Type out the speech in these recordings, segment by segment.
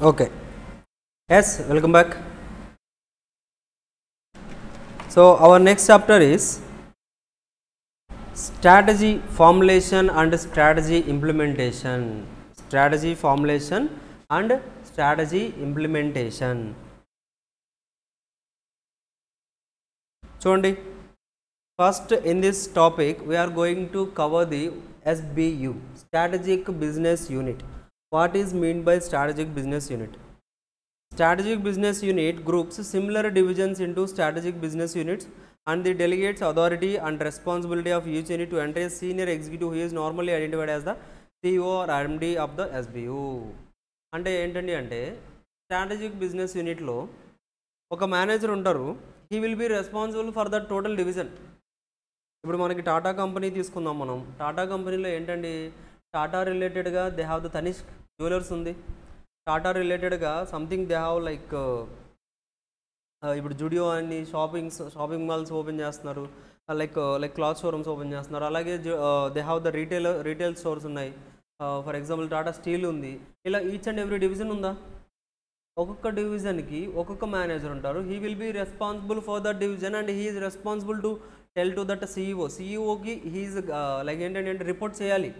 Okay. Yes, welcome back. So our next chapter is strategy formulation and strategy implementation. Strategy formulation and strategy implementation. చూడండి, first in this topic we are going to cover the SBU, strategic business unit. What is meant by strategic business unit? Strategic business unit groups similar divisions into strategic business units and the delegates authority and responsibility of each unit to enter a senior executive who is normally identified as the CEO or MD of the SBU. అంటే ఏంటండి అంటే strategic business యూనిట్లో ఒక manager ఉంటారు. He will be responsible for the total division. ఇప్పుడు మనకి Tata company తీసుకుందాం. మనం టాటా కంపెనీలో ఏంటండి, టాటా రిలేటెడ్గా they have the Tanishq jewellers ఉంది. టాటా రిలేటెడ్గా సంథింగ్ దే హ్యావ్ లైక్ ఇప్పుడు జుడియో అని షాపింగ్ మాల్స్ ఓపెన్ చేస్తున్నారు, లైక్ క్లాత్ షోరూమ్స్ ఓపెన్ చేస్తున్నారు. అలాగే they have the retail stores ఉన్నాయి. ఫర్ ఎగ్జాంపుల్ టాటా స్టీల్ ఉంది. ఇలా ఈచ్ అండ్ ఎవ్రీ డివిజన్ ఉందా? ఒక్కొక్క డివిజన్కి ఒక్కొక్క మేనేజర్ ఉంటారు. He will be responsible for that division and he is responsible to tell to that సిఇఓకి హీఈస్ లైక్ ఏంటంటే రిపోర్ట్ చేయాలి.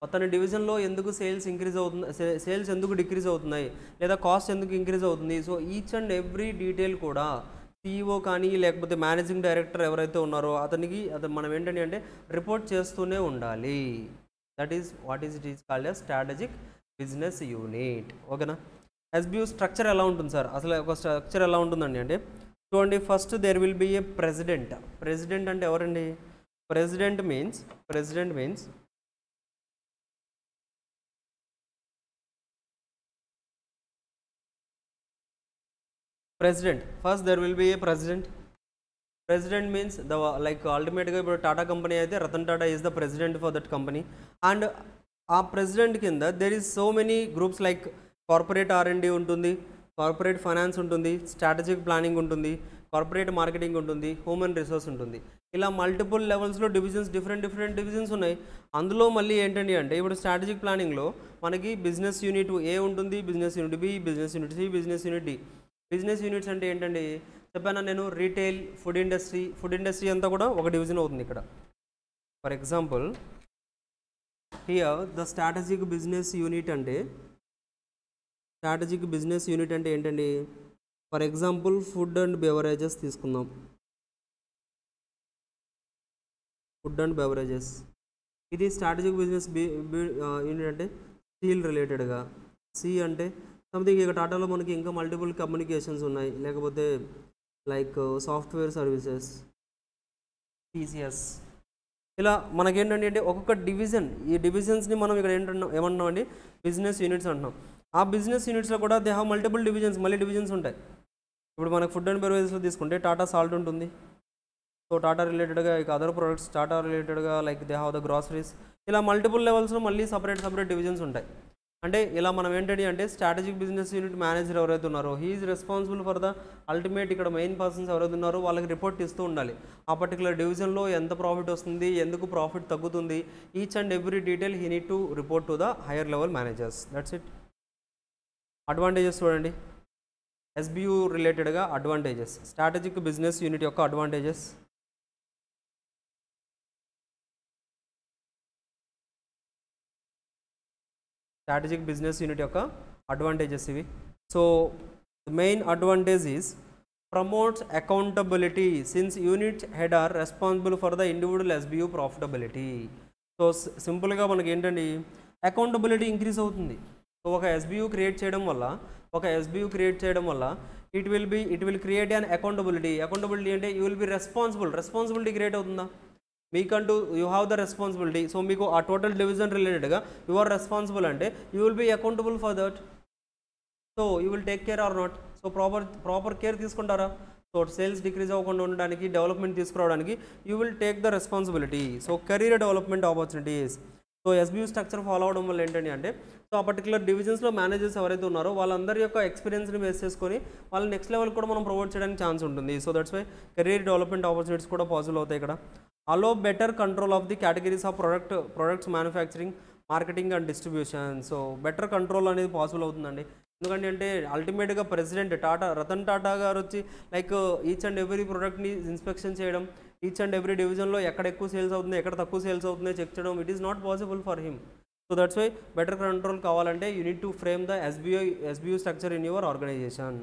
అతని డివిజన్లో ఎందుకు సేల్స్ ఇంక్రీజ్ అవుతుంది, సేల్స్ ఎందుకు డిక్రీజ్ అవుతున్నాయి, లేదా కాస్ట్ ఎందుకు ఇంక్రీజ్ అవుతుంది. So each and every detail కూడా సిఇఓ కానీ లేకపోతే మేనేజింగ్ డైరెక్టర్ ఎవరైతే ఉన్నారో అతనికి మనం ఏంటంటే అంటే రిపోర్ట్ చేస్తూనే ఉండాలి. That is what is it is called as strategic business unit. ఓకేనా? ఎస్బియు స్ట్రక్చర్ ఎలా ఉంటుంది సార్? అసలు ఒక స్ట్రక్చర్ ఎలా ఉంటుందండి అంటే చూడండి, first there will be a president. President అంటే ఎవరండి? President means president. First there will be a president. President means the like ultimately ఇప్పుడు టాటా కంపెనీ అయితే Ratan Tata is the president for that company. And ఆ ప్రెసిడెంట్ కింద there is so many groups like corporate R&D ఉంటుంది, corporate finance ఉంటుంది, strategic planning ఉంటుంది, corporate marketing ఉంటుంది, human resource ఉంటుంది. ఇలా మల్టిపుల్ లెవెల్స్లో డిఫరెంట్ డివిజన్స్ ఉన్నాయి. అందులో మళ్ళీ ఏంటండి అంటే ఇప్పుడు స్ట్రాటజిక్ ప్లానింగ్లో మనకి బిజినెస్ యూనిట్ ఏ ఉంటుంది, business unit B, business unit C, business unit D. Business units అంటే ఏంటండి చెప్పాను నేను, రీటైల్, ఫుడ్ ఇండస్ట్రీ అంతా కూడా ఒక డివిజన్ అవుతుంది ఇక్కడ. For example here the strategic business unit అంటే ఏంటండి, for example food and beverages తీసుకుందాం. ఫుడ్ అండ్ బెవరేజెస్ ఇది స్ట్రాటజిక్ బిజినెస్ యూనిట్ అంటే స్టీల్ రిలేటెడ్గా. సి అంటే సంథింగ్ ఇక టాటాలో మనకి ఇంకా మల్టిపుల్ కమ్యూనికేషన్స్ ఉన్నాయి, లేకపోతే లైక్ సాఫ్ట్వేర్ సర్వీసెస్, TCS. ఇలా మనకేంటంటే అంటే ఒక్కొక్క డివిజన్, ఈ డివిజన్స్ని మనం ఇక్కడ ఏమంటున్నాం అండి, బిజినెస్ యూనిట్స్ అంటున్నాం. ఆ బిజినెస్ యూనిట్స్లో కూడా దే హ్యావ్ మల్టిపుల్ డివిజన్స్, మళ్ళీ డివిజన్స్ ఉంటాయి. ఇప్పుడు మనకు ఫుడ్ అండ్ బెవరేజెస్లో తీసుకుంటే టాటా సాల్ట్ ఉంటుంది. సో టాటా రిలేటెడ్గా ఇక అదర్ ప్రొడక్ట్స్, టాటా రిలేటెడ్గా like they have the groceries. ఇలా మల్టిపుల్ లెవెల్స్లో మళ్ళీ సపరేట్ డివిజన్స్ ఉంటాయి. అంటే ఇలా మనం ఏంటంటే అంటే స్ట్రాటజిక్ బిజినెస్ యూనిట్ మేనేజర్ ఎవరైతే ఉన్నారో he is responsible for the ultimate, ఇక్కడ మెయిన్ పర్సన్స్ ఎవరైతే ఉన్నారో వాళ్ళకి రిపోర్ట్ ఇస్తూ ఉండాలి. ఆ పర్టికులర్ డివిజన్లో ఎంత ప్రాఫిట్ వస్తుంది, ఎందుకు ప్రాఫిట్ తగ్గుతుంది, each and every detail he need to report to the higher level managers. That's it. Advantages చూడండి, SBU రిలేటెడ్గా అడ్వాంటేజెస్, స్ట్రాటజిక్ బిజినెస్ యూనిట్ యొక్క అడ్వాంటేజెస్. స్ట్రాటజిక్ బిజినెస్ యూనిట్ యొక్క అడ్వాంటేజెస్ ఇవి. So the main advantage is promotes accountability since unit head are responsible for the individual SBU profitability. So సింపుల్గా మనకి ఏంటండి అకౌంటబిలిటీ ఇంక్రీజ్ అవుతుంది. సో ఒక SBU క్రియేట్ చేయడం వల్ల it will create an accountability అంటే you will be responsibility create అవుతుందా మీకంటూ, you have the responsibility. So మీకు ఆ టోటల్ డివిజన్ రిలేటెడ్గా యు ఆర్ రెస్పాన్సిబుల్ అంటే you will be accountable for that. So you will take care or not. So proper care తీసుకుంటారా? So sales decrease అవ్వకుండా ఉండడానికి, development తీసుకురావడానికి you will take the responsibility. So career development opportunities. So SBU structure follow అవడం వల్ల ఏంటంటే అంటే so ఆ particular డివిజన్స్లో managers ఎవరైతే ఉన్నారో వాళ్ళందరి యొక్క ఎక్స్పీరియన్స్ని బేస్ చేసుకొని వాళ్ళ నెక్స్ట్ లెవెల్ కూడా మనం ప్రొవైడ్ చేయడానికి ఛాన్స్ ఉంటుంది. So that's why career development opportunities కూడా పాసిబుల్ అవుతాయి ఇక్కడ. allow better control of the categories of products manufacturing, marketing and distribution. So better control అనేది పాసిబుల్ అవుతుందండి. ఎందుకంటే అంటే అల్టిమేట్గా ప్రెసిడెంట్ రతన్ టాటా గారు వచ్చి లైక్ ఈచ్ అండ్ ఎవ్రీ ప్రోడక్ట్ని ఇన్స్పెక్షన్ చేయడం, ఈచ్ అండ్ ఎవ్రీ డివిజన్లో ఎక్కడ ఎక్కువ సేల్స్ అవుతుంది, ఎక్కడ తక్కువ సేల్స్ అవుతుంది చెక్ చేయడం, it is not possible for him. So that's why better control కావాలంటే you need to frame the SBU structure in your organisation.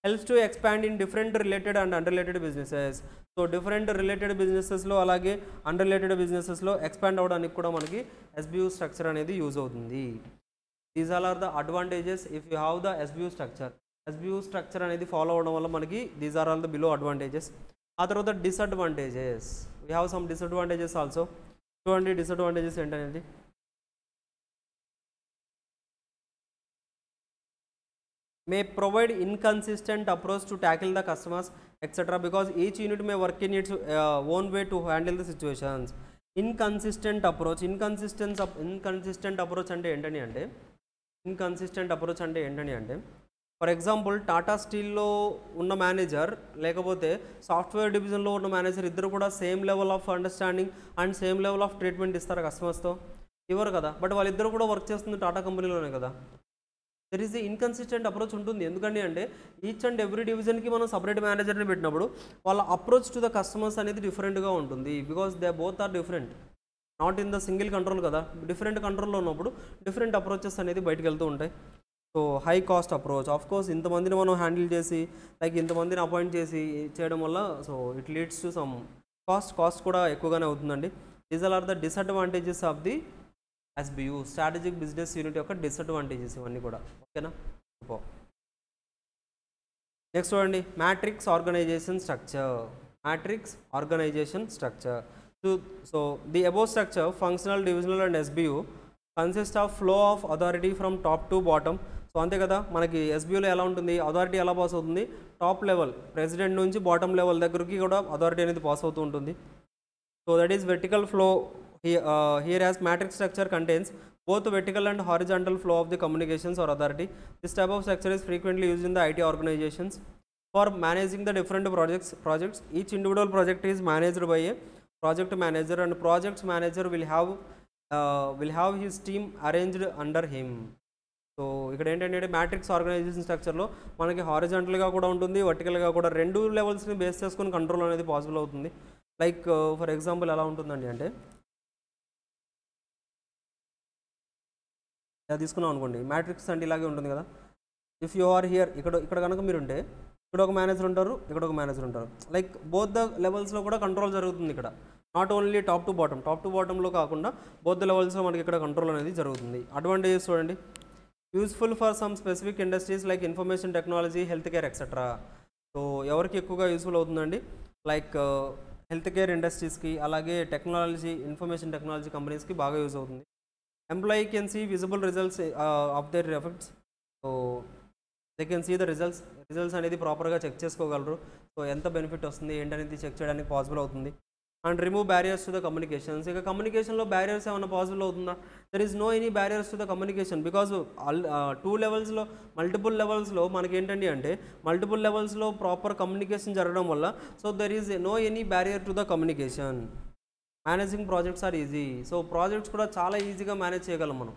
Helps to expand in different related and unrelated businesses. So different related బిజినెసెస్లో అలాగే unrelated బిజినెసెస్లో expand అవ్వడానికి కూడా మనకి SBU structure అనేది use అవుతుంది. These all are the advantages if you have the SBU structure. SBU structure అనేది follow అవడం వల్ల మనకి these are all the below advantages. ఆ తర్వాత disadvantages, we have some disadvantages also. చూడండి డిసడ్వాంటేజెస్ ఏంటనేది. May provide inconsistent approach to tackle the customers etc. because each unit may work in its own way to handle the situations. Inconsistent approach అంటే ఏంటని అంటే for example Tata స్టీల్లో ఉన్న manager లేకపోతే software డివిజన్లో ఉన్న manager ఇద్దరు కూడా same level of understanding and same level of treatment ఇస్తారు కస్టమర్స్తో, ఇవ్వరు కదా. బట్ వాళ్ళిద్దరు కూడా వర్క్ చేస్తుంది టాటా కంపెనీలోనే కదా. There is the inconsistent approach ఉంటుంది. ఎందుకంటే అంటే ఈచ్ అండ్ ఎవ్రీ డివిజన్కి మనం సపరేట్ మేనేజర్ని పెట్టినప్పుడు వాళ్ళ అప్రోచ్ టు ద కస్టమర్స్ అనేది డిఫరెంట్గా ఉంటుంది. Because they both are different, not in the single control కదా. డిఫరెంట్ కంట్రోల్లో ఉన్నప్పుడు డిఫరెంట్ అప్రోచెస్ అనేది బయటకు వెళ్తూ ఉంటాయి. So high cost approach, of course ఇంతమందిని మనం హ్యాండిల్ చేసి లైక్ ఇంతమందిని అపాయింట్ చేసి చేయడం వల్ల so it leads to some cost కూడా ఎక్కువగానే అవుతుందండి. These are the disadvantages of the SBU, strategic business unit యొక్క డిసడ్వాంటేజెస్ ఇవన్నీ కూడా. ఓకేనా. నెక్స్ట్ చూడండి matrix organisation structure. So the above structure functional, divisional and SBU consist of flow of authority from top to bottom. So అంతే కదా, మనకి ఎస్బియులో ఎలా ఉంటుంది, అథారిటీ ఎలా పాస్ అవుతుంది, టాప్ లెవెల్ ప్రెసిడెంట్ నుంచి బాటమ్ లెవెల్ దగ్గరికి కూడా అథారిటీ అనేది పాస్ అవుతూ ఉంటుంది. So that is vertical flow. Here as matrix structure contains both vertical and horizontal flow of the communications or authority. This type of structure is frequently used in the IT organizations for managing the different projects. Each individual project is managed by a project manager and project manager will have his team arranged under him. So ఇక్కడ ఏంటంటే matrix organisation స్ట్రక్చర్లో మనకి హారిజాంటల్గా కూడా ఉంటుంది, వర్టికల్గా కూడా, రెండు లెవెల్స్ని base చేసుకుని control అనేది పాసిబుల్ అవుతుంది. లైక్ ఫర్ ఎగ్జాంపుల్ ఎలా ఉంటుందండి అంటే ఇలా తీసుకున్నాం అనుకోండి, మ్యాట్రిక్స్ అంటే ఇలాగే ఉంటుంది కదా. ఇఫ్ యు ఆర్ హియర్, ఇక్కడ కనుక మీరు ఉంటే ఇక్కడ ఒక మేనేజర్ ఉంటారు, ఇక్కడ ఒక మేనేజర్ ఉంటారు. లైక్ బోత్ ద లెవెల్స్లో కూడా కంట్రోల్ జరుగుతుంది ఇక్కడ. నాట్ ఓన్లీ టాప్ టు బాటంలో కాకుండా బోత్ ద లెవెల్స్లో మనకి ఇక్కడ కంట్రోల్ అనేది జరుగుతుంది. అడ్వాంటేజెస్ చూడండి. Useful for some specific industries like information technology, health care etcetera. So ఎవరికి ఎక్కువగా యూస్ఫుల్ అవుతుందండి, లైక్ హెల్త్ కేర్ ఇండస్ట్రీస్కి అలాగే టెక్నాలజీ, ఇన్ఫర్మేషన్ టెక్నాలజీ కంపెనీస్కి బాగా యూజ్ అవుతుంది. Employee can see visible results of their effects. So they can see the results అనేది ప్రాపర్గా check చేసుకోగలరు. సో ఎంత బెనిఫిట్ వస్తుంది ఏంటనేది చెక్ చేయడానికి పాసిబుల్ అవుతుంది. And remove barriers to the communications. ఇక కమ్యూనికేషన్లో బ్యారియర్స్ ఏమైనా పాసిబుల్ అవుతుందా? There is no any barriers to the communication because two లెవెల్స్లో, మల్టిపుల్ లెవెల్స్లో మనకి ఏంటండి అంటే మల్టిపుల్ లెవెల్స్లో ప్రాపర్ కమ్యూనికేషన్ జరగడం వల్ల so there is no any barrier to the communication. Managing projects are easy. So projects కూడా చాలా ఈజీగా మేనేజ్ చేయగలం మనం.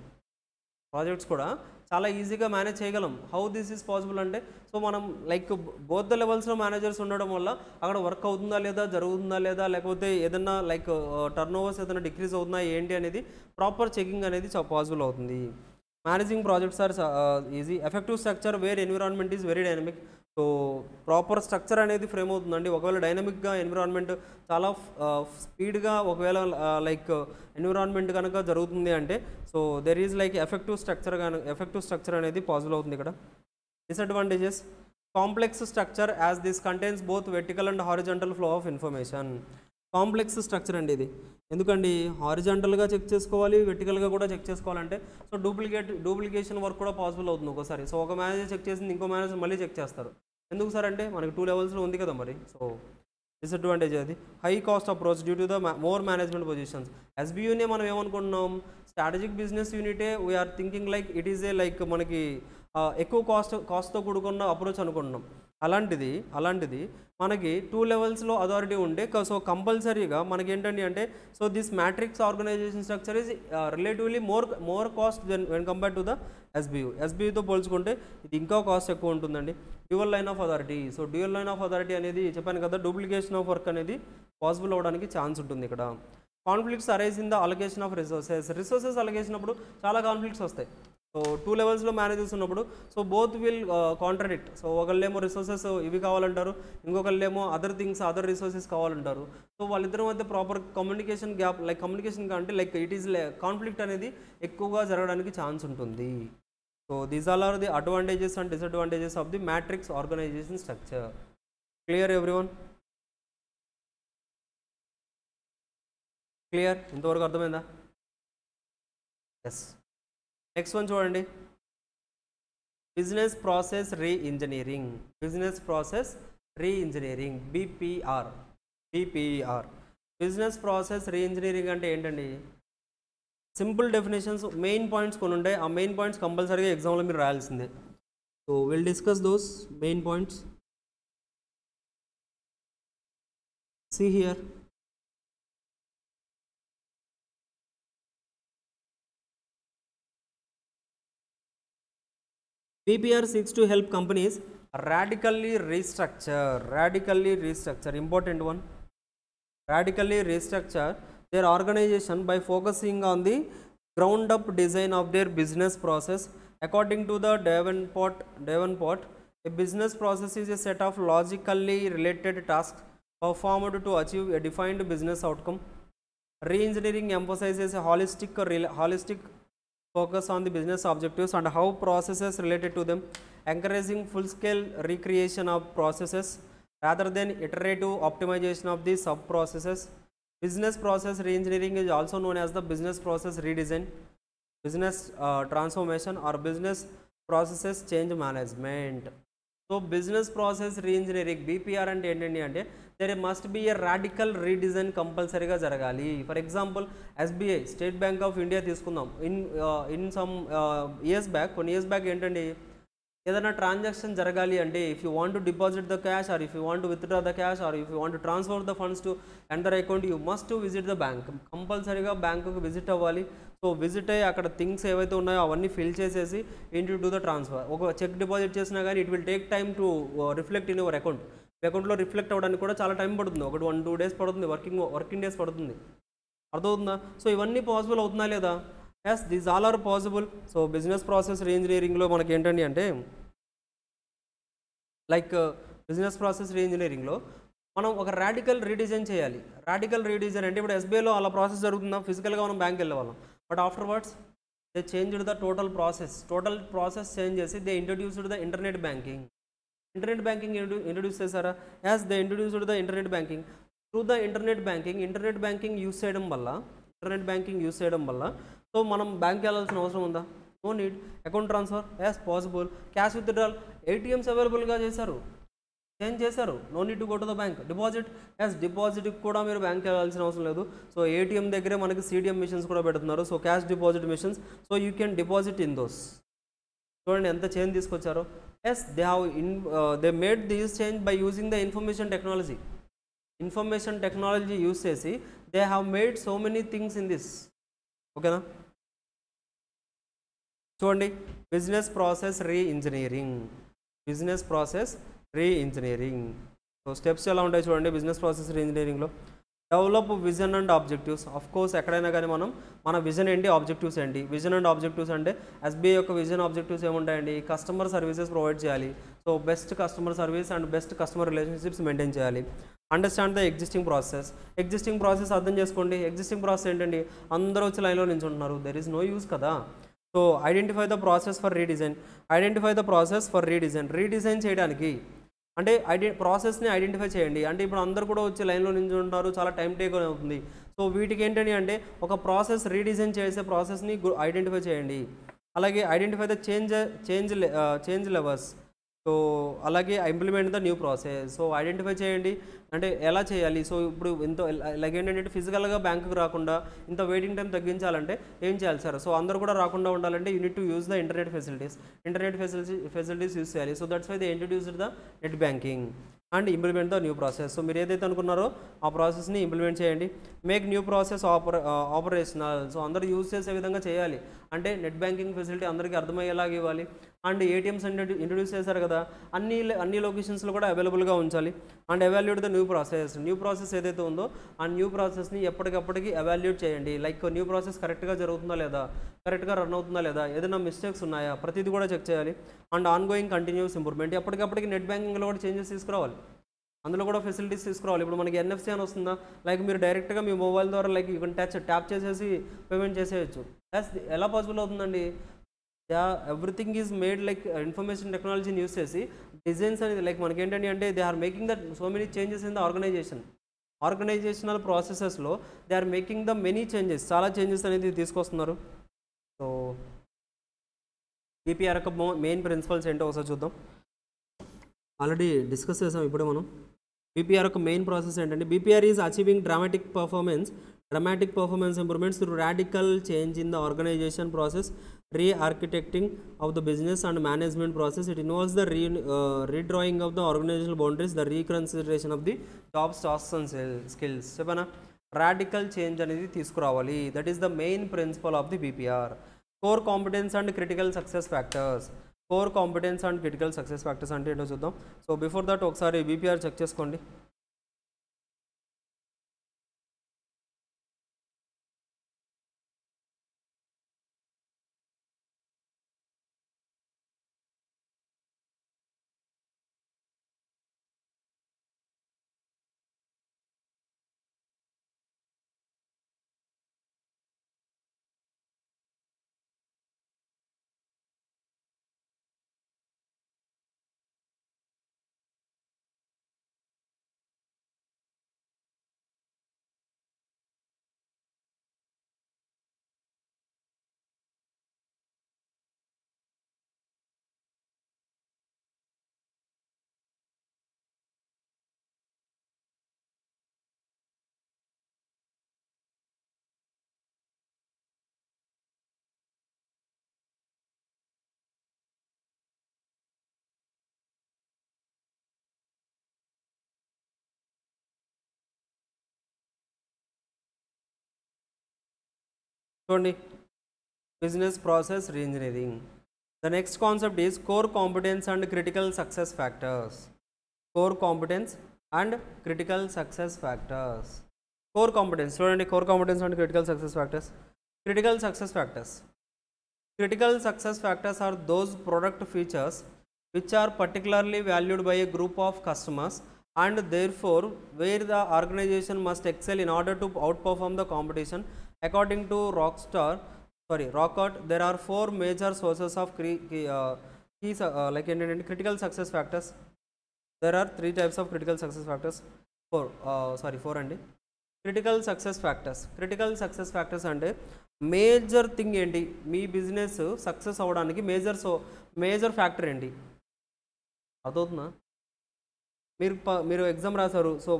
హౌ దిస్ ఈజ్ పాసిబుల్ అంటే సో మనం లైక్ బోత్ ద లెవెల్స్లో మేనేజర్స్ ఉండడం వల్ల అక్కడ వర్క్ అవుతుందా లేదా, జరుగుతుందా లేదా, లేకపోతే ఏదన్నా లైక్ టర్న్ ఓవర్స్ ఏదైనా డిక్రీజ్ అవుతుందా ఏంటి అనేది ప్రాపర్ చెకింగ్ అనేది పాసిబుల్ అవుతుంది. Managing projects are easy. Effective structure where environment is very dynamic. So proper structure అనేది ఫ్రేమ్ అవుతుందండి. ఒకవేళ డైనమిక్గా ఎన్విరాన్మెంట్ చాలా స్పీడ్గా ఒకవేళ లైక్ ఎన్విరాన్మెంట్ కనుక జరుగుతుంది అంటే so there is like effective structure అనేది పాసిబుల్ అవుతుంది ఇక్కడ. Disadvantages. Complex structure as this contains both vertical and horizontal flow of information. Complex structure అండి ఇది. ఎందుకండి హారిజాంటల్గా చెక్ చేసుకోవాలి, వెర్టికల్గా కూడా చెక్ చేసుకోవాలంటే సో డూప్లికేషన్ వర్క్ కూడా పాసిబుల్ అవుతుంది ఒకసారి. సో ఒక మేనేజర్ చెక్ చేసింది ఇంకో మేనేజర్ మళ్ళీ చెక్ చేస్తారు. ఎందుకు సార్ అంటే మనకి టూ లెవెల్స్లో ఉంది కదా మరి. సో డిసడ్వాంటేజ్ అది. High cost approach due to the more management positions. ఎస్బియునే మనం ఏమనుకుంటున్నాం, స్ట్రాటజిక్ బిజినెస్ యూనిటే we are thinking like it is a like మనకి ఎక్కువ కాస్ట్తో కూడుకున్న అప్రోచ్ అనుకుంటున్నాం. అలాంటిది మనకి 2 లెవెల్స్లో అథారిటీ ఉంటే సో కంపల్సరీగా మనకి ఏంటండి అంటే so this matrix organisation structure is relatively more cost than when compare to the ఎస్బీయూతో పోల్చుకుంటే ఇది ఇంకా కాస్ట్ ఎక్కువ ఉంటుందండి. Dual line of authority. So dual line of authority అనేది చెప్పాను కదా, డూప్లికేషన్ ఆఫ్ వర్క్ అనేది పాసిబుల్ అవ్వడానికి ఛాన్స్ ఉంటుంది ఇక్కడ. Conflicts arise in the allocation of resources allocation అప్పుడు చాలా కాన్ఫ్లిక్ట్స్ వస్తాయి. సో 2 లెవెల్స్లో మేనేజర్స్ ఉన్నప్పుడు so both will contradict. So ఒకళ్ళేమో రిసోర్సెస్ ఇవి కావాలంటారు, ఇంకొకళ్ళేమో అదర్ రిసోర్సెస్ కావాలంటారు. సో వాళ్ళిద్దరి మధ్య ప్రాపర్ కమ్యూనికేషన్ గ్యాప్ కమ్యూనికేషన్ అంటే ఇట్ ఈస్ కాన్ఫ్లిక్ట్ అనేది ఎక్కువగా జరగడానికి ఛాన్స్ ఉంటుంది. So these all are the advantages and disadvantages of the matrix organisation structure. Clear everyone? Clear? ఇంతవరకు అర్థమైందా? ఎస్. నెక్స్ట్ వన్ చూడండి, business process reengineering. BPR. Business process reengineering అంటే ఏంటండి? సింపుల్ డెఫినేషన్స్, మెయిన్ పాయింట్స్ కొన్ని ఉంటాయి. ఆ main points కంపల్సరీగా ఎగ్జామ్లో మీరు రాయాల్సిందే. So will discuss those main points. See here. BPR seeks to help companies radically restructure, important one, radically restructure their organization by focusing on the ground up design of their business process. According to the Davenport, a business process is a set of logically related tasks performed to achieve a defined business outcome. Re-engineering emphasizes a holistic focus on the business objectives and how processes related to them, encouraging full-scale recreation of processes rather than iterative optimization of the sub-processes. Business process re-engineering is also known as the business process redesign, business transformation or business processes change management. So business process re-engineering BPR అంటే ఏంటండి అంటే there must be a radical redesign కంపల్సరీగా జరగాలి. For example SBI, state bank of India తీసుకుందాం. In some కొన్ని years back ఏంటండి, ఏదైనా transaction జరగాలి అంటే if you want to deposit the cash or if you want to withdraw the cash or if you want to transfer the funds to enter account you must to visit the bank. కంపల్సరీగా బ్యాంకుకి visit అవ్వాలి. So visit అయ్యి అక్కడ things ఏవైతే ఉన్నాయో అవన్నీ fill చేసేసి into to the transfer. ఒక చెక్ డిపాజిట్ చేసినా కానీ it will take time to reflect in your account. అకౌంట్లో రిఫ్లెక్ట్ అవ్వడానికి కూడా చాలా టైం పడుతుంది, 1-2 డేస్ పడుతుంది, వర్కింగ్ డేస్ పడుతుంది. అర్థమవుతుందా? సో ఇవన్నీ పాసిబుల్ అవుతుందా లేదా? Yes, these all are possible. So business process రీఇంజనీరింగ్లో మనకి ఏంటండి అంటే బిజినెస్ ప్రాసెస్ రీఇంజనీరింగ్లో మనం ఒక రాడికల్ రీడిజైన్ చేయాలి. రాడికల్ రీడిజైన్ అంటే ఇప్పుడు SBIలో అలా ప్రాసెస్ జరుగుతుందా, ఫిజికల్గా మనం బ్యాంక్ వెళ్ళేవాళ్ళం. But afterwards they changed the total process change చేసి they introduced the internet banking introduce చేశారా? As they introduced the internet banking. Through the internet banking use చేయడం వల్ల సో మనం బ్యాంక్ వెళ్ళాల్సిన అవసరం ఉందా? No need. Account transfer as possible. Cash withdrawal, ATMs అవైలబుల్గా change చేశారు. No need to go to the bank. డిపాజిట్కి కూడా మీరు బ్యాంక్ వెళ్ళాల్సిన అవసరం లేదు. సో ATM దగ్గరే మనకి CDM మిషన్స్ కూడా పెడుతున్నారు. So cash deposit machines. So you can deposit in those. చూడండి ఎంత చేంజ్ తీసుకొచ్చారో. Yes, they made this change by using the information technology use చేసి they have made so many things in this. ఓకేనా? చూడండి, business process reengineering. So steps ఎలా ఉంటాయి చూడండి business process రీఇంజనీరింగ్లో. Develop vision and objectives. Of course ఎక్కడైనా కానీ మన విజన్ ఏంటి, ఆబ్జెక్టివ్స్ ఏంటి. విజన్ అండ్ ఆబ్జెక్టివ్స్ అంటే SBI యొక్క విజన్ ఆబ్జెక్టివ్స్ ఏముంటాయండి? కస్టమర్ సర్వీసెస్ ప్రొవైడ్ చేయాలి. So best customer service and best customer relationships maintain చేయాలి. అండర్స్టాండ్ ద ఎగ్జిస్టింగ్ ప్రాసెస్ అర్థం చేసుకోండి. ఎగ్జిస్టింగ్ ప్రాసెస్ ఏంటండి? అందరూ వచ్చి లైన్లో నించుంటున్నారు, దెర్ ఈజ్ నో యూస్ కదా. So identify the process for redesign. Redesign చేయడానికి అంటే ప్రాసెస్ని ఐడెంటిఫై చేయండి. అంటే ఇప్పుడు అందరు కూడా వచ్చి లైన్లో నించుంటున్నారు, చాలా టైం టేక్ అవుతుంది. సో వీటికి ఏంటండి అంటే ఒక ప్రాసెస్ రీడిజైన్ చేసే ప్రాసెస్ని ఐడెంటిఫై చేయండి. అలాగే identify the change levers. So అలాగే implement the new process. So identify చేయండి అంటే ఎలా చేయాలి. సో ఇప్పుడు ఇంత లైక్ ఏంటంటే ఫిజికల్గా బ్యాంకుకి రాకుండా ఇంత వెయిటింగ్ టైం తగ్గించాలంటే ఏం చేయాలి సార్. సో అందరూ కూడా రాకుండా ఉండాలంటే you need to use the internet facilities use చేయాలి. So that's why they introduced the net banking and implement the new process. So మీరు ఏదైతే అనుకున్నారో ఆ ప్రాసెస్ని ఇంప్లిమెంట్ చేయండి. Make new process operational. So అందరూ యూజ్ చేసే విధంగా చేయాలి. అంటే నెట్ బ్యాంకింగ్ ఫెసిలిటీ అందరికీ అర్థమయ్యేలాగా ఇవ్వాలి. అండ్ ఏటీఎంస్ ఇంట్రడ్యూస్ చేశారు కదా, అన్ని లొకేషన్స్లో కూడా అవైలబుల్గా ఉంచాలి. And evaluate the new process ఏదైతే ఉందో ఆ న్యూ ప్రాసెస్ని ఎప్పటికప్పటికి ఎవాల్యూట్ చేయండి. లైక్ న్యూ ప్రాసెస్ కరెక్ట్గా జరుగుతుందా లేదా, కరెక్ట్గా రన్ అవుతుందా లేదా, ఏదైనా మిస్టేక్స్ ఉన్నాయా, ప్రతిదీ కూడా చెక్ చేయాలి. And ongoing continuous improvement. ఎప్పటికప్పటికి నెట్ బ్యాంకింగ్లో కూడా చేంజెస్ తీసుకురావాలి, అందులో కూడా ఫెసిలిటీస్ తీసుకురావాలి. ఇప్పుడు మనకి ఎన్ఎఫ్సి అని వస్తుందా, లైక్ మీరు డైరెక్ట్గా మీ మొబైల్ ద్వారా లైక్ యూ కెన్ ట్యాప్ చేసేసి పేమెంట్ చేసేయచ్చు. ఎలా పాసిబుల్ అవుతుందండి. Everything is made like information టెక్నాలజీని యూస్ చేసి డిజైన్స్ అనేది లైక్ మనకి ఏంటంటే అంటే they are making the so many changes in the organizational ప్రాసెసెస్లో they are making the many changes, చాలా చేంజెస్ అనేది తీసుకొస్తున్నారు. సో బీపీఆర్ యొక్క మెయిన్ ప్రిన్సిపల్స్ ఏంటో ఒకసారి చూద్దాం. ఆల్రెడీ డిస్కస్ చేసాం ఇప్పుడే మనం. బీపీఆర్ యొక్క మెయిన్ ప్రాసెస్ ఏంటంటే BPR is achieving dramatic performance improvements through radical change in the organization process, re-architecting of the business and management process. It involves the redrawing of the organizational boundaries, the reconsideration of the jobs, tasks and skills. చెప్పనా, radical change అనేది తీసుకురావాలి. That is the main principle of the BPR. Core competence and critical success factors. అంటే ఏంటో చూద్దాం. So before that ఒకసారి BPR check చేసుకోండి. చూడండి, business process reengineering. The next concept is core competence and critical success factors. Core competence and critical success factors. Core competence చూడండి, core competence and critical success factors. Critical success factors are those product features which are particularly valued by a group of customers and therefore where the organization must excel in order to outperform the competition. According to Rockart, there are 4 major sources of critical success factors. There are 3 types of critical success factors. 4 అండి. Critical success factors అంటే major thing ఏంటి, మీ business success అవ్వడానికి major factor ఏంటి అదవుతుందా. మీరు exam రాశారు, so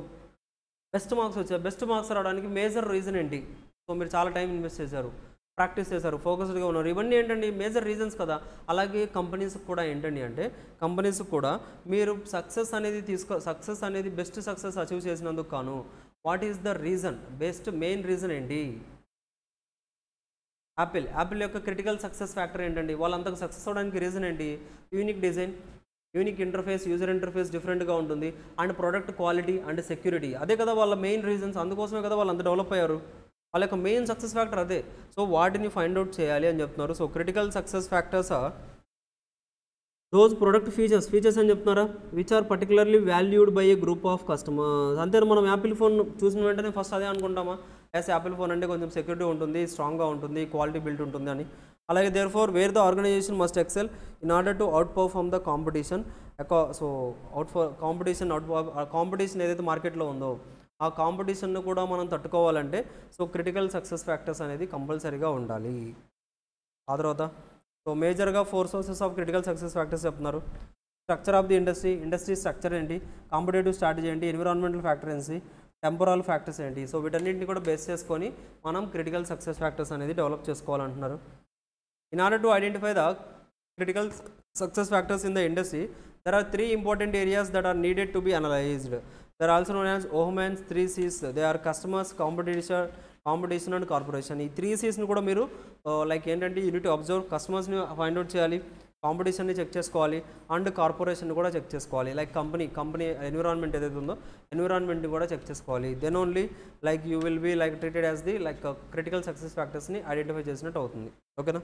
best marks రావడానికి major reason ఏంటి. So మీరు చాలా టైం ఇన్వెస్ట్ చేశారు, ప్రాక్టీస్ చేశారు, ఫోకస్డ్గా ఉన్నారు, ఇవన్నీ ఏంటండి మేజర్ రీజన్స్ కదా. అలాగే కంపెనీస్కి కూడా ఏంటండి అంటే కంపెనీస్కి కూడా మీరు సక్సెస్ అనేది బెస్ట్ సక్సెస్ అచీవ్ చేసినందుకు కాను what is the reason, main reason ఏంటి. యాపిల్ యొక్క క్రిటికల్ సక్సెస్ ఫ్యాక్టర్ ఏంటండి, వాళ్ళంతకు సక్సెస్ అవ్వడానికి రీజన్ ఏంటి. Unique design, unique interface, user interface డిఫరెంట్గా ఉంటుంది, and product quality and security. అదే కదా వాళ్ళ మెయిన్ రీజన్స్, అందుకోసమే కదా వాళ్ళు అంత డెవలప్ అయ్యారు. వాళ్ళ యొక్క మెయిన్ సక్సెస్ ఫ్యాక్టర్ అదే. సో వాటిని ఫైండ్ అవుట్ చేయాలి అని చెప్తున్నారు. So critical success factors are those product features అని చెప్తున్నారా which are particularly valued by a group of customers. అంతే మనం యాపిల్ ఫోన్ చూసిన వెంటనే ఫస్ట్ అదే అనుకుంటామా, యాపిల్ ఫోన్ అంటే కొంచెం సెక్యూరిటీ ఉంటుంది, స్ట్రాంగ్గా ఉంటుంది, క్వాలిటీ బిల్ట్ ఉంటుంది అని. అలాగే therefore where the organization must excel in order to outperform the competition. So competition ఏదైతే మార్కెట్లో ఉందో ఆ కాంపిటీషన్ను కూడా మనం తట్టుకోవాలంటే సో క్రిటికల్ సక్సెస్ ఫ్యాక్టర్స్ అనేది కంపల్సరీగా ఉండాలి. ఆ తర్వాత సో మేజర్గా 4 sources of critical success factors చెప్తున్నారు. Structure of the industry structure ఏంటి, కాంపిటేటివ్ స్ట్రాటజీ ఏంటి, ఎన్విరాన్మెంటల్ ఫ్యాక్టర్ ఏంటి, టెంపరల్ ఫ్యాక్టర్స్ ఏంటి. సో వీటన్నింటిని కూడా బేస్ చేసుకొని మనం క్రిటికల్ సక్సెస్ ఫ్యాక్టర్స్ అనేది డెవలప్ చేసుకోవాలంటున్నారు. In order to identify the critical success factors in the industry, there are 3 important areas that are needed to be analyzed. They are also known as Ohmann's 3 C's. They are customers, competition and corporation. ఈ 3 C's కూడా మీరు like ఏంటంటే you need observe, కస్టమర్స్ని find out చేయాలి, కాంపిటీషన్ని check చేసుకోవాలి, and corporation కూడా check చేసుకోవాలి. లైక్ కంపెనీ ఎన్విరాన్మెంట్ ఏదైతే ఉందో ఎన్విరాన్మెంట్ని కూడా చెక్ చేసుకోవాలి. Then only like you will be like treated as the like critical success ఫ్యాక్టర్స్ని ఐడెంటిఫై చేసినట్టు అవుతుంది. ఓకేనా.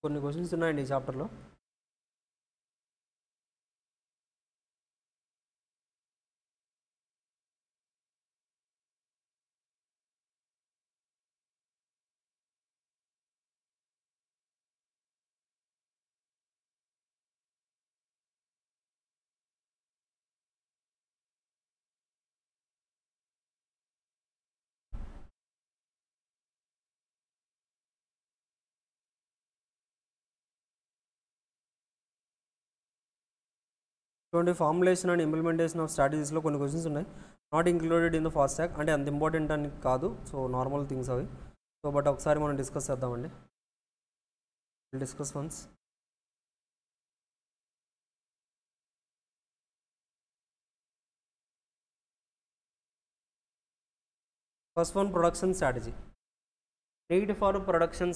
కొన్ని క్వశ్చన్స్ ఉన్నాయండి ఈ చాప్టర్లో. చూడండి, ఫార్ములేషన్ అండ్ ఇంప్లిమెంటేషన్ ఆఫ్ స్ట్రాటజీస్లో కొన్ని క్వశ్చన్స్ ఉన్నాయి, not included in the fast track. అంటే అంత ఇంపార్టెంట్ అని కాదు, సో నార్మల్ థింగ్స్ అవి. సో బట్ ఒకసారి మనం డిస్కస్ చేద్దామండి. Discuss once. First one, production strategy. Need for production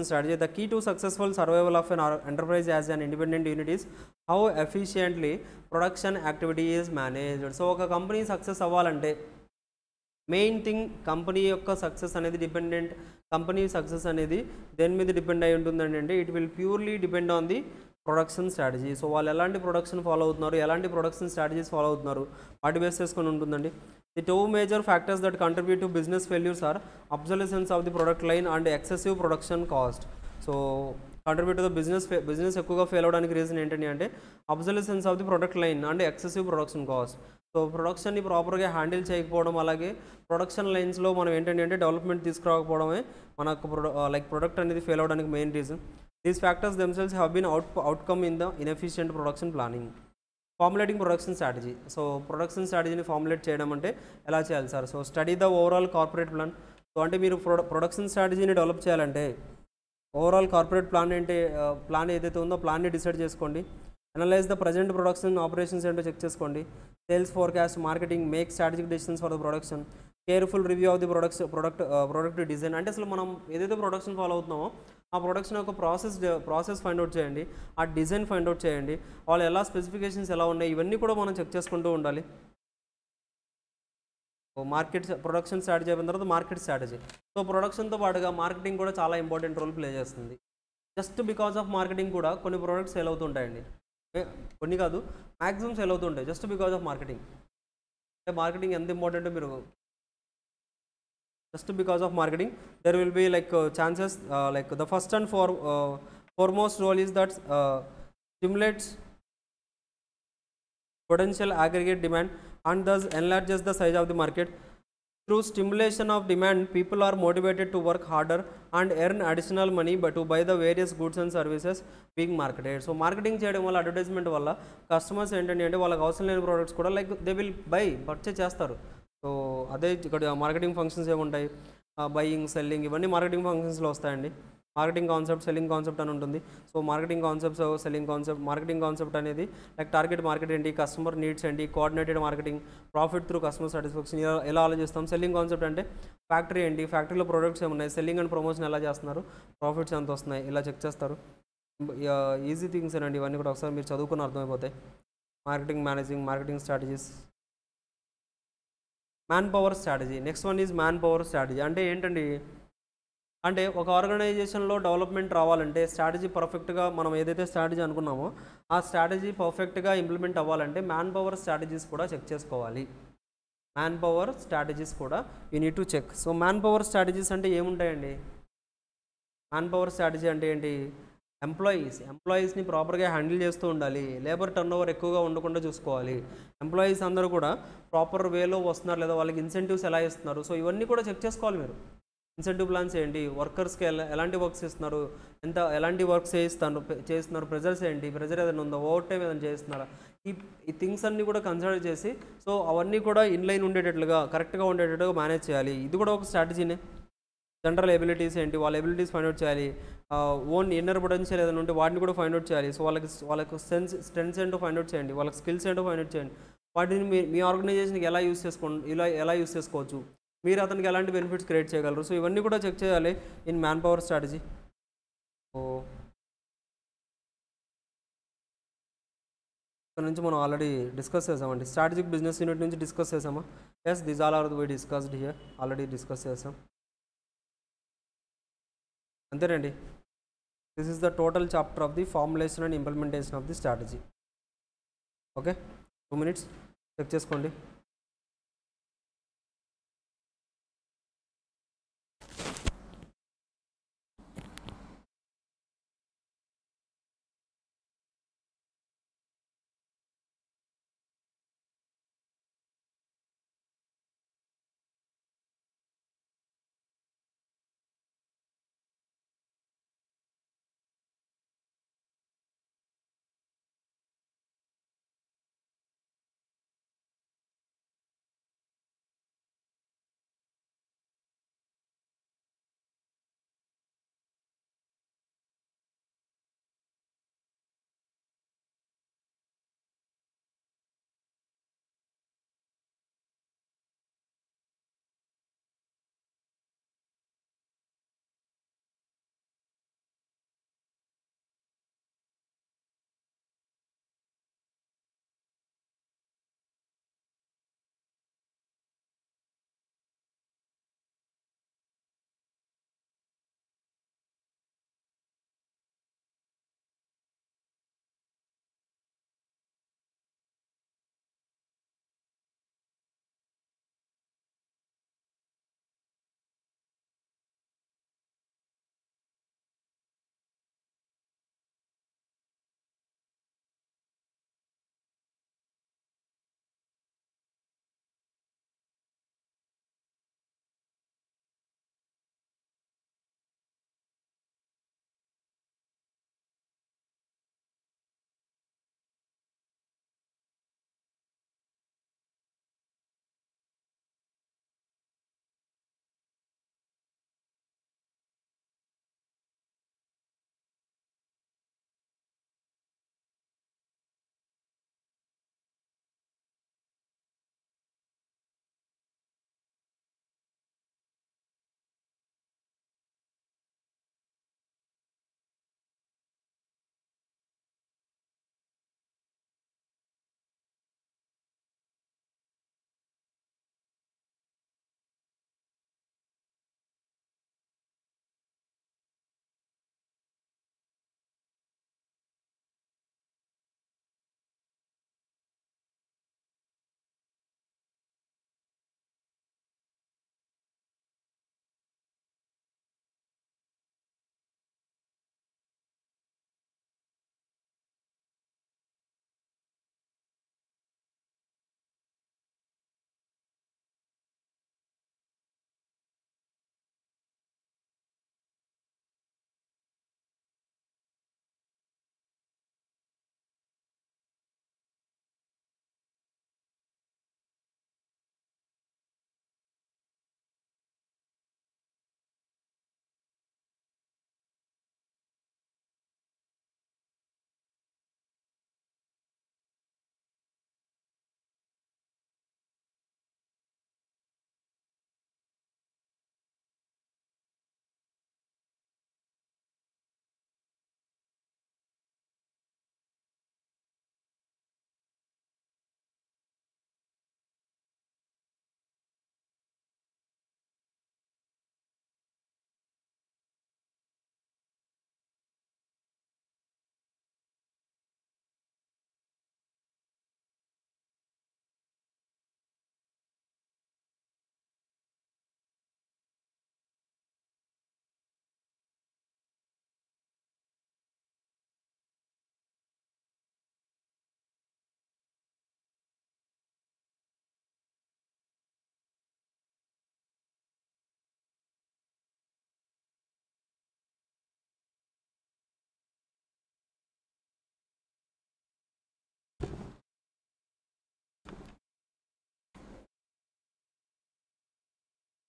strategy. The key to successful survival of an enterprise as an independent unit is how efficiently production activity is managed. So ఒక company success అవ్వాలంటే main thing company యొక్క success అనేది company success అనేది దేని మీద depend అయి ఉంటుందండి అంటే it will purely depend on the production strategy. So వాళ్ళు ఎలాంటి ప్రొడక్షన్ ఫాలో అవుతున్నారు, ఎలాంటి ప్రొడక్షన్ స్ట్రాటజీస్ ఫాలో అవుతున్నారు, వాటి బేస్ చేసుకొని ఉంటుందండి. The 2 major factors that contribute to business failures are obsolescence of the product line and excessive production cost. So contribute to the business ఎక్కువగా fail అవడానికి రీజన్ ఏంటంటే అంటే obsolescence of the product line and excessive production cost. So ప్రొడక్షన్ని ప్రాపర్గా handle చేయకపోవడం, అలాగే production లైన్స్లో మనం ఏంటంటే డెవలప్మెంట్ తీసుకురాకపోవడమే మనకు లైక్ ప్రొడక్ట్ అనేది ఫెయిల్ అవడానికి main reason. These factors themselves have been outcome in the inefficient production planning. Formulating production strategy. So production స్ట్రాటజీని ఫార్ములేట్ చేయడం అంటే ఎలా చేయాలి sir? So study the overall corporate plan. So అంటే మీరు ప్రొడక్షన్ స్ట్రాటజీని డెవలప్ చేయాలంటే ఓవరాల్ కార్పొరేట్ ప్లాన్ ఏదైతే ఉందో ప్లాన్ని డిసైడ్ చేసుకోండి. Analyse the present production operations ఏంటో చెక్ చేసుకోండి. Sales forecast, marketing, make strategic decisions for the production. Careful review of the product design. అంటే అసలు మనం ఏదైతే ప్రొడక్షన్ ఫాలో అవుతున్నామో ఆ ప్రొడక్షన్ యొక్క ప్రాసెస్ ఫైండ్ అవుట్ చేయండి, ఆ డిజైన్ ఫైండ్ అవుట్ చేయండి, వాళ్ళు ఎలా స్పెసిఫికేషన్స్ ఎలా ఉన్నాయి ఇవన్నీ కూడా మనం చెక్ చేసుకుంటూ ఉండాలి. ప్రొడక్షన్ స్ట్రాటజీ అయిన తర్వాత మార్కెట్ స్ట్రాటజీ. సో ప్రొడక్షన్తో పాటుగా మార్కెటింగ్ కూడా చాలా ఇంపార్టెంట్ రోల్ ప్లే చేస్తుంది. జస్ట్ బికాస్ ఆఫ్ మార్కెటింగ్ కూడా కొన్ని ప్రోడక్ట్స్ సేల్ అవుతుంటాయండి, కొన్ని కాదు మ్యాక్సిమం సేల్ అవుతుంటాయి జస్ట్ బికాస్ ఆఫ్ మార్కెటింగ్. అంటే మార్కెటింగ్ ఎంత ఇంపార్టెంటో మీరు just because of marketing there will be like chances like the first and foremost role is that stimulates potential aggregate demand and thus enlarges the size of the market. Through stimulation of demand, people are motivated to work harder and earn additional money but to buy the various goods and services being marketed. So marketing చేయడం వల్ల advertisement వల్ల customers ఏంటంటే వాళ్ళకి అవసరం లేని products కూడా like they will purchase చేస్తారు. So అదే ఇక్కడ మార్కెటింగ్ ఫంక్షన్స్ ఏముంటాయి, బయింగ్, సెల్లింగ్, ఇవన్నీ మార్కెటింగ్ ఫంక్షన్స్లో వస్తాయండి. మార్కెటింగ్ కాన్సెప్ట్, సెల్లింగ్ కాన్సెప్ట్ అని ఉంటుంది. So marketing concepts, selling concept, marketing concept అనేది లైక్ టార్గెట్ మార్కెట్ ఏంటి, కస్టమర్ నీడ్స్ ఏంటి, coordinated marketing, profit through customer satisfaction ఎలా ఆలోచిస్తాం. సెల్లింగ్ కాన్సెప్ట్ అంటే ఫ్యాక్టరీ ఏంటి, ఫ్యాక్టరీలో ప్రొడక్ట్స్ ఏమున్నాయి, సెల్లింగ్ అండ్ ప్రమోషన్ ఎలా చేస్తున్నారు, ప్రాఫిట్స్ ఎంత వస్తున్నాయి, ఇలా చెక్ చేస్తారు. ఈజీ థింగ్స్ అండి ఇవన్నీ కూడా, ఒకసారి మీరు చదువుకుని అర్థమైపోతాయి. Marketing strategies. Man power strategy. Next one is man power strategy. అంటే ఏంటండి అంటే ఒక ఆర్గనైజేషన్లో డెవలప్మెంట్ రావాలంటే స్ట్రాటజీ పర్ఫెక్ట్గా మనం ఏదైతే స్ట్రాటజీ అనుకున్నామో ఆ స్ట్రాటజీ పర్ఫెక్ట్గా ఇంప్లిమెంట్ అవ్వాలంటే మ్యాన్ పవర్ స్ట్రాటజీస్ కూడా చెక్ చేసుకోవాలి. మ్యాన్ పవర్ స్ట్రాటజీస్ కూడా you need to check. So manpower strategies అంటే ఏముంటాయండి? మ్యాన్ పవర్ స్ట్రాటజీ అంటే ఏంటి? ఎంప్లాయీస్ని ప్రాపర్గా హ్యాండిల్ చేస్తూ ఉండాలి. లేబర్ టర్నోవర్ ఎక్కువగా ఉండకుండా చూసుకోవాలి. ఎంప్లాయీస్ అందరూ కూడా ప్రాపర్ వేలో వస్తున్నారు లేదా, వాళ్ళకి ఇన్సెంటివ్స్ ఎలా ఇస్తున్నారు, సో ఇవన్నీ కూడా చెక్ చేసుకోవాలి మీరు. ఇన్సెంటివ్ ప్లాన్స్ ఏంటి, వర్కర్స్కి ఎలాంటి వర్క్స్ ఇస్తున్నారు, ఎలాంటి వర్క్స్ చేస్తున్నారు, ప్రెజర్ ఏదైనా ఉందో, ఓవర్ టైం ఏదైనా చేస్తున్నారా, ఈ థింగ్స్ అన్నీ కూడా కన్సిడర్ చేసి, సో అవన్నీ కూడా ఇన్లైన్ ఉండేటట్లుగా కరెక్ట్గా ఉండేటట్టుగా మేనేజ్ చేయాలి. ఇది కూడా ఒక స్ట్రాటజీనే. జనరల్ ఎబిలిటీస్ ఏంటి, వాళ్ళ ఎబిలిటీస్ ఫైండ్ అవుట్ చేయాలి. ఓన్ ఇన్నర్ పొటెన్షియల్ ఏదైనా ఉంటే వాటిని కూడా ఫైండ్ అవుట్ చేయాలి. సో వాళ్ళకి స్ట్రెంగ్స్ ఏంటో ఫైండ్ అవుట్ చేయండి, వాళ్ళకి స్కిల్స్ ఏంటో ఫైండ్ అవుట్ చేయండి. వాటిని మీ ఆర్గనైజేషన్కి ఎలా యూస్ చేసుకోవచ్చు, మీరు అతనికి ఎలాంటి బెనిఫిట్స్ క్రియేట్ చేయగలరు, సో ఇవన్నీ కూడా చెక్ చేయాలి in man power strategy. So ఇక్కడ నుంచి మనం ఆల్రెడీ డిస్కస్ చేసామండి. స్ట్రాటజిక్ బిజినెస్ యూనిట్ నుంచి డిస్కస్ చేసామా? Yes, this all are we discussed here. Already discuss చేసాం. అంతేనండి. This is the total chapter of the formulation and implementation of the strategy. Okay, 2 minutes చెక్ చేసుకోండి.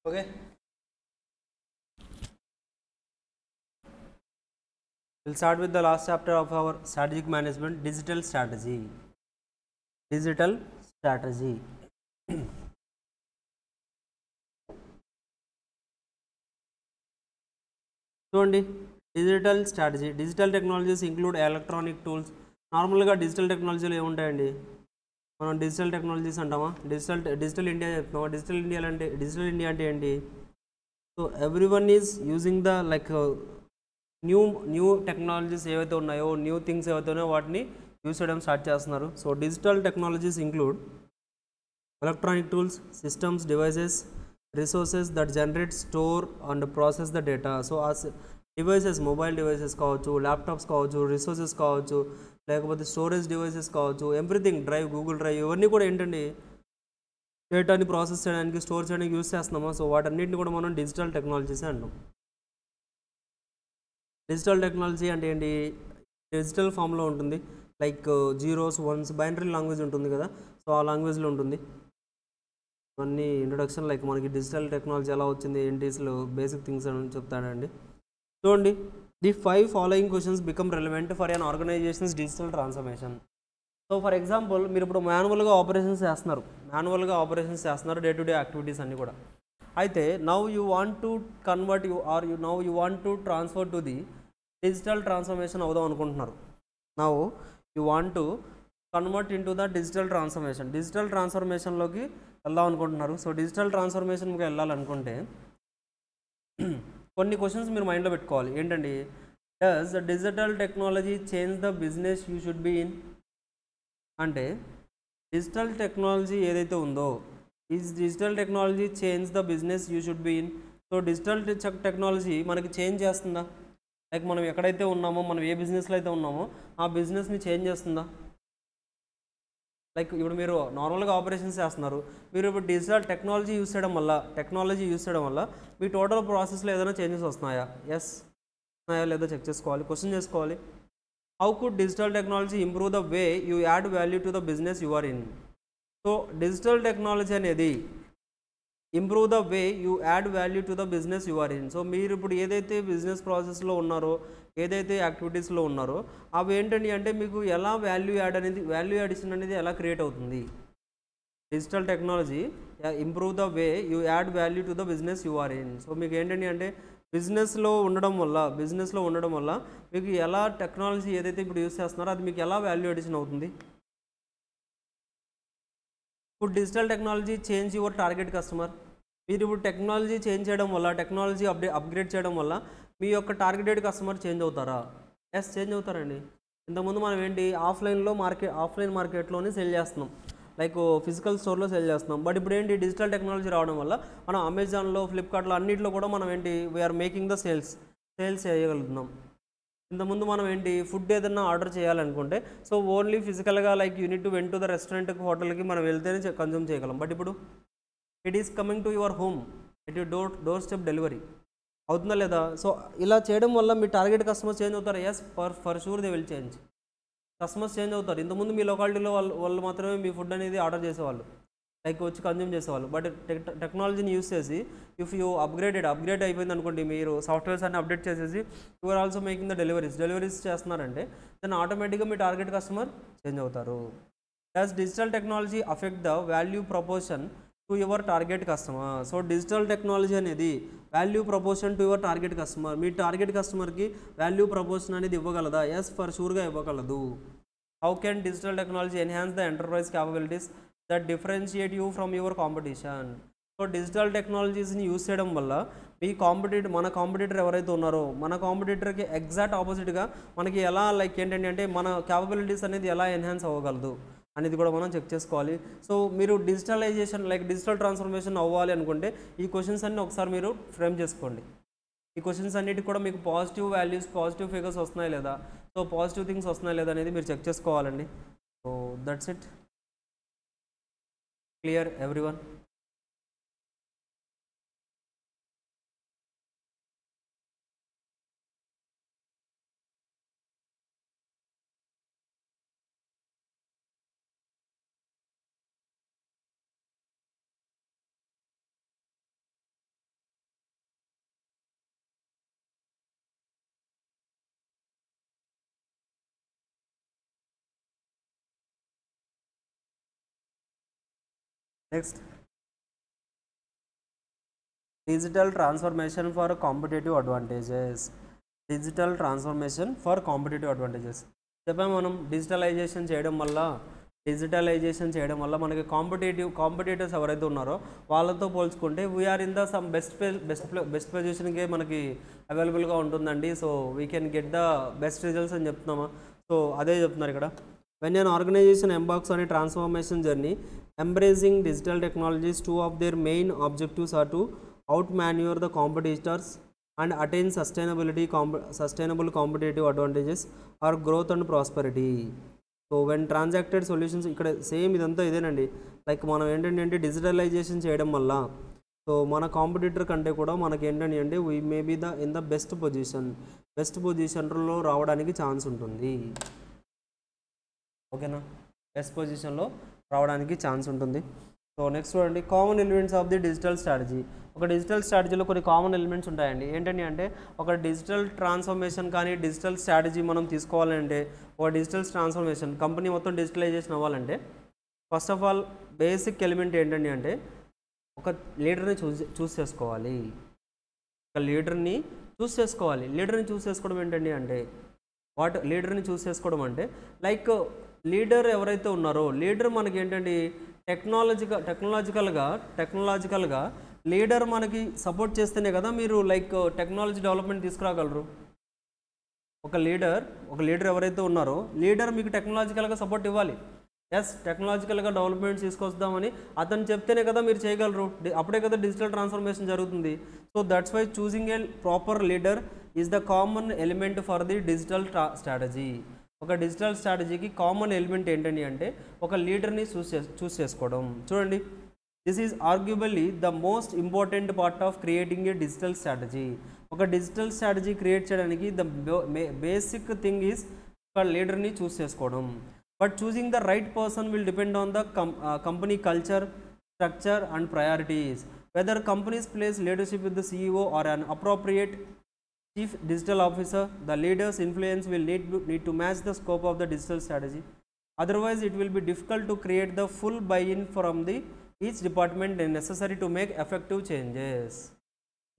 Okay, we'll start with the last chapter of our strategic management, digital strategy. Digital strategy. చూడండి, digital strategy. Digital technologies include electronic tools. నార్మల్గా digital టెక్నాలజీలు ఏముంటాయండి? మనం digital technologies అంటామా? Digital India చెప్తామా? Digital India అంటే ఏంటి? So every one is using the like new technologies ఏవైతే ఉన్నాయో, న్యూ థింగ్స్ ఏవైతే ఉన్నాయో వాటిని యూజ్ చేయడం స్టార్ట్ చేస్తున్నారు. So digital technologies include electronic tools, systems, devices, resources that generate, store and process the data. So as devices, mobile devices కావచ్చు, laptops కావచ్చు, resources కావచ్చు, లేకపోతే స్టోరేజ్ డివైసెస్ కావచ్చు, ఎవ్రీథింగ్, డ్రైవ్, గూగుల్ డ్రైవ్, ఇవన్నీ కూడా ఏంటండి డేటాని ప్రాసెస్ చేయడానికి, స్టోర్ చేయడానికి యూస్ చేస్తున్నామా? సో వాటన్నిటిని కూడా మనం డిజిటల్ టెక్నాలజీస్ అంటాం. డిజిటల్ టెక్నాలజీ అంటే ఏంటి? డిజిటల్ ఫామ్లో ఉంటుంది. Like zeros, ones, binary language ఉంటుంది కదా, సో ఆ లాంగ్వేజ్లో ఉంటుంది. ఇవన్నీ ఇంట్రొడక్షన్, లైక్ మనకి డిజిటల్ టెక్నాలజీ ఎలా వచ్చింది ఏంటి, అసలు బేసిక్ థింగ్స్ అని చెప్తానండి. చూడండి, the 5 following questions become relevant for an organizations digital transformation. So for example, మీరు ఇప్పుడు మాన్యువల్గా ఆపరేషన్స్ చేస్తున్నారు, డే టు డే యాక్టివిటీస్ అన్నీ కూడా. అయితే now you want to convert you want to transfer to the digital transformation అవుదాం అనుకుంటున్నారు. Now you want to convert into the digital ట్రాన్స్ఫర్మేషన్లోకి వెళ్దాం అనుకుంటున్నారు. సో డిజిటల్ ట్రాన్స్ఫర్మేషన్కి వెళ్ళాలనుకుంటే కొన్ని క్వశ్చన్స్ మీరు మైండ్లో పెట్టుకోవాలి. ఏంటండి? Does the digital technology change the business you should be in? అంటే డిజిటల్ టెక్నాలజీ ఏదైతే ఉందో, digital technology change the business you should be in. So digital technology మనకి చేంజ్ చేస్తుందా? లైక్ మనం ఎక్కడైతే ఉన్నామో, మనం ఏ బిజినెస్లో అయితే ఉన్నామో ఆ బిజినెస్ని చేంజ్ చేస్తుందా? లైక్ ఇప్పుడు మీరు నార్మల్గా ఆపరేషన్స్ చేస్తున్నారు, మీరు ఇప్పుడు డిజిటల్ టెక్నాలజీ యూస్ చేయడం వల్ల మీ టోటల్ ప్రాసెస్లో ఏదైనా చేంజెస్ వస్తున్నాయా? ఎస్, వస్తున్నాయా లేదో చెక్ చేసుకోవాలి, క్వశ్చన్ చేసుకోవాలి. How could digital technology improve the way you add value to the business you are in? So digital technology అనేది improve the way you add value to the business you are in. So మీరు ఇప్పుడు ఏదైతే business ప్రాసెస్లో ఉన్నారో, ఏదైతే యాక్టివిటీస్లో ఉన్నారో అవి ఏంటండి అంటే మీకు ఎలా వాల్యూ యాడిషన్ అనేది ఎలా క్రియేట్ అవుతుంది? Digital technology improve the way you add value to the business you are in. So మీకు ఏంటండి అంటే బిజినెస్లో ఉండడం వల్ల మీకు ఎలా టెక్నాలజీ ఏదైతే ఇప్పుడు యూస్ చేస్తున్నారో అది మీకు ఎలా వాల్యూ అడిషన్ అవుతుంది? ఇప్పుడు digital technology change your target customer. మీరు ఇప్పుడు టెక్నాలజీ చేంజ్ చేయడం వల్ల, టెక్నాలజీ అప్గ్రేడ్ చేయడం వల్ల మీ యొక్క టార్గెటెడ్ కస్టమర్ చేంజ్ అవుతారా? ఎస్, చేంజ్ అవుతారండి. ఇంతకుముందు మనం ఏంటి ఆఫ్లైన్ మార్కెట్లోనే సెల్ చేస్తున్నాం, లైక్ ఫిజికల్ స్టోర్లో సెల్ చేస్తున్నాం. బట్ ఇప్పుడు ఏంటి డిజిటల్ టెక్నాలజీ రావడం వల్ల మనం అమెజాన్లో, ఫ్లిప్కార్ట్లో అన్నింటిలో కూడా మనం ఏంటి వీఆర్ మేకింగ్ ద సేల్స్ చేయగలుగుతున్నాం. ఇంతకుముందు మనం ఏంటి ఫుడ్ ఏదైనా ఆర్డర్ చేయాలనుకుంటే సో ఓన్లీ ఫిజికల్గా like you need to went to the రెస్టారెంట్కి, హోటల్కి మనం వెళ్తేనే కన్జ్యూమ్ చేయగలం. బట్ ఇప్పుడు it is coming to your home, at your doorstep delivery అవుతుందా లేదా? సో ఇలా చేయడం వల్ల మీ టార్గెట్ కస్టమర్స్ చేంజ్ అవుతారు. Yes, for sure they will change. Customers change అవుతారు. ఇంతకుముందు మీ లొకాలిటీలో వాళ్ళు మాత్రమే మీ ఫుడ్ అనేది ఆర్డర్ చేసేవాళ్ళు, లైక్ వచ్చి కన్జ్యూమ్ చేసేవాళ్ళు. బట్ టెక్నాలజీని యూస్ చేసి ఇఫ్ యూ అప్గ్రేడ్ అయిపోయింది అనుకోండి, మీరు సాఫ్ట్వేర్స్ అన్ని అప్డేట్ చేసేసి you are also making the deliveries చేస్తున్నారంటే దెన్ ఆటోమేటిక్గా మీ టార్గెట్ కస్టమర్ చేంజ్ అవుతారు. Does digital technology affect the value proportion to your target customer? So digital technology అనేది value proportion to your target customer, మీ target కస్టమర్కి value proportion అనేది ఇవ్వగలదా? Yes, for షూర్గా ఇవ్వగలదు. How can digital technology enhance the enterprise capabilities that differentiate you from your competition? So digital టెక్నాలజీస్ని use చేయడం వల్ల మన కాంపిటీటర్ ఎవరైతే ఉన్నారో మన కాంపిటీటర్కి ఎగ్జాక్ట్ ఆపోజిట్గా మనకి ఎలా లైక్ ఏంటంటే అంటే మన క్యాపబిలిటీస్ అనేది ఎలా ఎన్హాన్స్ అవ్వగలదు అనేది కూడా మనం చెక్ చేసుకోవాలి. సో మీరు డిజిటల్ ట్రాన్స్ఫర్మేషన్ అవ్వాలి అనుకుంటే ఈ క్వశ్చన్స్ అన్ని ఒకసారి మీరు ఫ్రేమ్ చేసుకోండి. ఈ క్వశ్చన్స్ అన్నిటికి కూడా మీకు పాజిటివ్ వాల్యూస్, పాజిటివ్ ఫిగర్స్ వస్తున్నాయి లేదా, సో పాజిటివ్ థింగ్స్ వస్తున్నాయి లేదా అనేది మీరు చెక్ చేసుకోవాలండి. So that's it. Clear everyone? Next digital transformation for competitive advantages. Digital transformation for competitive advantages చెప్పాము మనం. డిజిటలైజేషన్ చేయడం వల్ల మనకి కాంపిటేటర్స్ ఎవరైతే ఉన్నారో వాళ్ళతో పోల్చుకుంటే we are in the some best పొజిషన్కే మనకి అవైలబుల్గా ఉంటుందండి. So we can get the best results అని చెప్తున్నామా. సో అదే చెప్తున్నారు ఇక్కడ. When an organization embarks on a transformation journey embracing digital technologies, two of their main objectives are to outmaneuver the competitors and attain sustainable competitive advantages or growth and prosperity. So when transacted solutions ఇక్కడ same ఇదంతా ఇదేనండి. Like మనం ఏంటంటే digitalisation చేయడం వల్ల so మన competitor కంటే కూడా మనకి ఏంటంటే అంటే we may be in the best పొజిషన్లో రావడానికి ఛాన్స్ ఉంటుంది. ఓకేనా, బెస్ట్ పొజిషన్లో రావడానికి ఛాన్స్ ఉంటుంది. సో నెక్స్ట్ చూడండి, common elements of the digital strategy. ఒక డిజిటల్ స్ట్రాటజీలో కొన్ని కామన్ ఎలిమెంట్స్ ఉంటాయండి. ఏంటంటే అంటే ఒక డిజిటల్ ట్రాన్స్ఫర్మేషన్ కానీ డిజిటల్ స్ట్రాటజీ మనం తీసుకోవాలంటే, ఒక డిజిటల్ ట్రాన్స్ఫర్మేషన్ కంపెనీ మొత్తం డిజిటలైజేషన్ అవ్వాలంటే first of all basic element ఏంటండి అంటే ఒక లీడర్ని చూస్ చేసుకోవాలి. లీడర్ని చూస్ చేసుకోవడం ఏంటండి అంటే లీడర్ని చూస్ చేసుకోవడం అంటే లైక్ లీడర్ ఎవరైతే ఉన్నారో లీడర్ మనకి ఏంటంటే టెక్నాలజికల్గా లీడర్ మనకి సపోర్ట్ చేస్తేనే కదా మీరు లైక్ టెక్నాలజీ డెవలప్మెంట్ తీసుకురాగలరు. ఒక లీడర్ ఎవరైతే ఉన్నారో లీడర్ మీకు టెక్నాలజికల్గా సపోర్ట్ ఇవ్వాలి. ఎస్, టెక్నాలజికల్గా డెవలప్మెంట్ తీసుకొస్తామని అతను చెప్తేనే కదా మీరు చేయగలరు. అప్పుడే కదా డిజిటల్ ట్రాన్స్ఫర్మేషన్ జరుగుతుంది. So that's why choosing a proper leader is the common element for the digital strategy. ఒక డిజిటల్ స్ట్రాటజీకి కామన్ ఎలిమెంట్ ఏంటండి అంటే ఒక లీడర్ని చూస్ చేసుకోవడం. చూడండి, this is arguably the most important part of creating a digital strategy. ఒక digital strategy create చేయడానికి ద బేసిక్ థింగ్ ఈజ్ ఒక లీడర్ని చూస్ చేసుకోవడం. But choosing the right person will depend on the company culture, structure and priorities. Whether companies place leadership with the CEO or an appropriate Chief Digital Officer, the leader's influence will need to match the scope of the digital strategy. Otherwise, it will be difficult to create the full buy-in from each department necessary to make effective changes.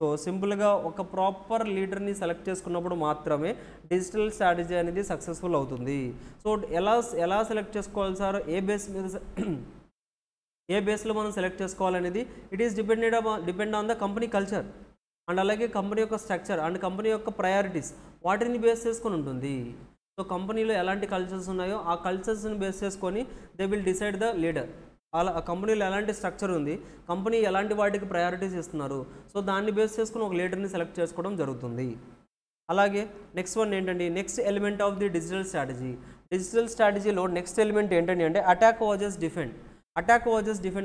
So సింపుల్గా ఒక proper లీడర్ని select చేసుకున్నప్పుడు మాత్రమే digital strategy అనేది successful అవుతుంది. So ఎలా select చేసుకోవాలి sir, ఏ బేస్లో మనం సెలెక్ట్ చేసుకోవాలనేది it is depend on the company culture and అలాగే కంపెనీ యొక్క స్ట్రక్చర్ అండ్ కంపెనీ యొక్క ప్రయారిటీస్, వాటిని బేస్ చేసుకొని ఉంటుంది. సో కంపెనీలో ఎలాంటి కల్చర్స్ ఉన్నాయో ఆ కల్చర్స్ని బేస్ చేసుకొని they will decide the leader. అలా కంపెనీలో ఎలాంటి స్ట్రక్చర్ ఉంది, కంపెనీ ఎలాంటి వాటికి ప్రయారిటీస్ ఇస్తున్నారు, సో దాన్ని బేస్ చేసుకుని ఒక లీడర్ని సెలెక్ట్ చేసుకోవడం జరుగుతుంది. అలాగే నెక్స్ట్ వన్ ఏంటండి, next element of the digital strategy. Digital స్ట్రాటజీలో నెక్స్ట్ ఎలిమెంట్ ఏంటండి అంటే అటాక్ వర్సెస్ డిఫెండ్.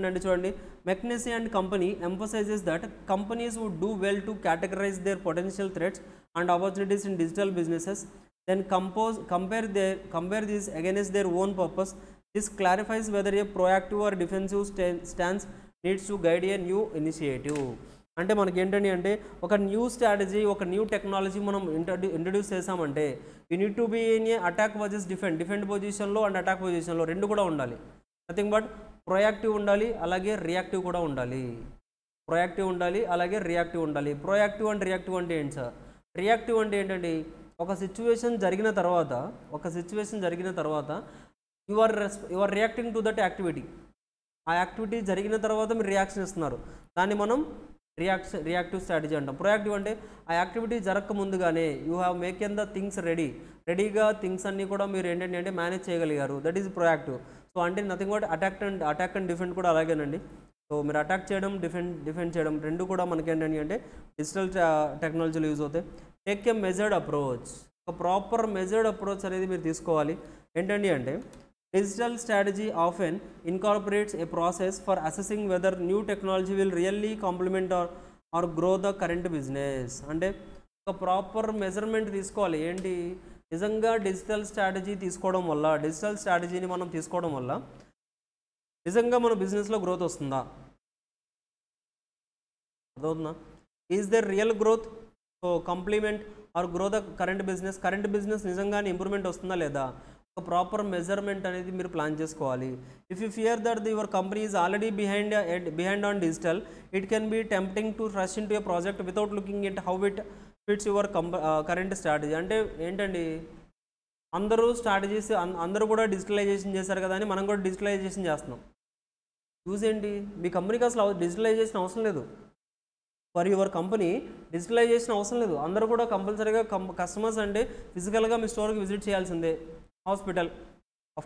అంటే చూడండి, McKinsey and company emphasises that companies would do well to categorise their potential threats and opportunities in digital businesses, then compare these against their own purpose. This clarifies whether a proactive or defensive stance needs to guide a new initiative. అంటే మనకి ఏంటండి అంటే ఒక new strategy, ఒక new technology మనం introduce చేసామంటే you need to be in a attack versus defend పొజిషన్లో and attack పొజిషన్లో రెండు కూడా ఉండాలి. నథింగ్ బట్ ప్రొయాక్టివ్ ఉండాలి, అలాగే రియాక్టివ్ కూడా ఉండాలి. ప్రొయాక్టివ్ అండ్ రియాక్టివ్ అంటే ఏంటి సార్? రియాక్టివ్ అంటే ఏంటంటే ఒక సిచ్యువేషన్ జరిగిన తర్వాత you are reacting to that activity. ఆ యాక్టివిటీ జరిగిన తర్వాత మీరు రియాక్షన్ ఇస్తున్నారు, దాన్ని మనం రియాక్టివ్ స్ట్రాటజీ అంటాం. ప్రొయాక్టివ్ అంటే ఆ యాక్టివిటీ జరగక ముందుగానే యూ హ్యావ్ మేకెన్ ద థింగ్స్ రెడీగా థింగ్స్ అన్నీ కూడా మీరు ఏంటంటే అంటే మేనేజ్ చేయగలిగారు, దట్ ఈజ్ ప్రొయాక్టివ్. సో అంటే nothing but attack and defend కూడా అలాగేనండి. సో మీరు అటాక్ చేయడం, డిఫెండ్ చేయడం రెండు కూడా మనకి ఏంటంటే అంటే డిజిటల్ టెక్నాలజీలో యూజ్ అవుతాయి. Take a measured approach. ఒక ప్రాపర్ మెజర్డ్ అప్రోచ్ అనేది మీరు తీసుకోవాలి. ఏంటండి అంటే digital strategy often incorporates a process for assessing whether new technology will really complement or grow the current business. అంటే ఒక ప్రాపర్ మెజర్మెంట్ తీసుకోవాలి. ఏంటి, నిజంగా డిజిటల్ స్ట్రాటజీని మనం తీసుకోవడం వల్ల నిజంగా మన బిజినెస్లో గ్రోత్ వస్తుందా? అదవుతుందా? Is there real growth? So complement or grow the current business నిజంగానే ఇంప్రూవ్మెంట్ వస్తుందా లేదా? ఒక ప్రాపర్ మెజర్మెంట్ అనేది మీరు ప్లాన్ చేసుకోవాలి. If you fear that your company is already behind on digital, it can be tempting to rush into a project without looking it how it fits your current strategy. అంటే ఏంటండి, అందరూ strategies అందరూ కూడా digitalisation చేశారు కదా అని మనం కూడా డిజిటలైజేషన్ చేస్తున్నాం. యూజ్ ఏంటి? మీ కంపెనీకి అసలు డిజిటలైజేషన్ అవసరం లేదు. ఫర్ యువర్ కంపెనీ డిజిటలైజేషన్ అవసరం లేదు. అందరూ కూడా కంపల్సరీగా కస్టమర్స్ అంటే ఫిజికల్గా మీ స్టోర్కి విజిట్ చేయాల్సిందే. హాస్పిటల్,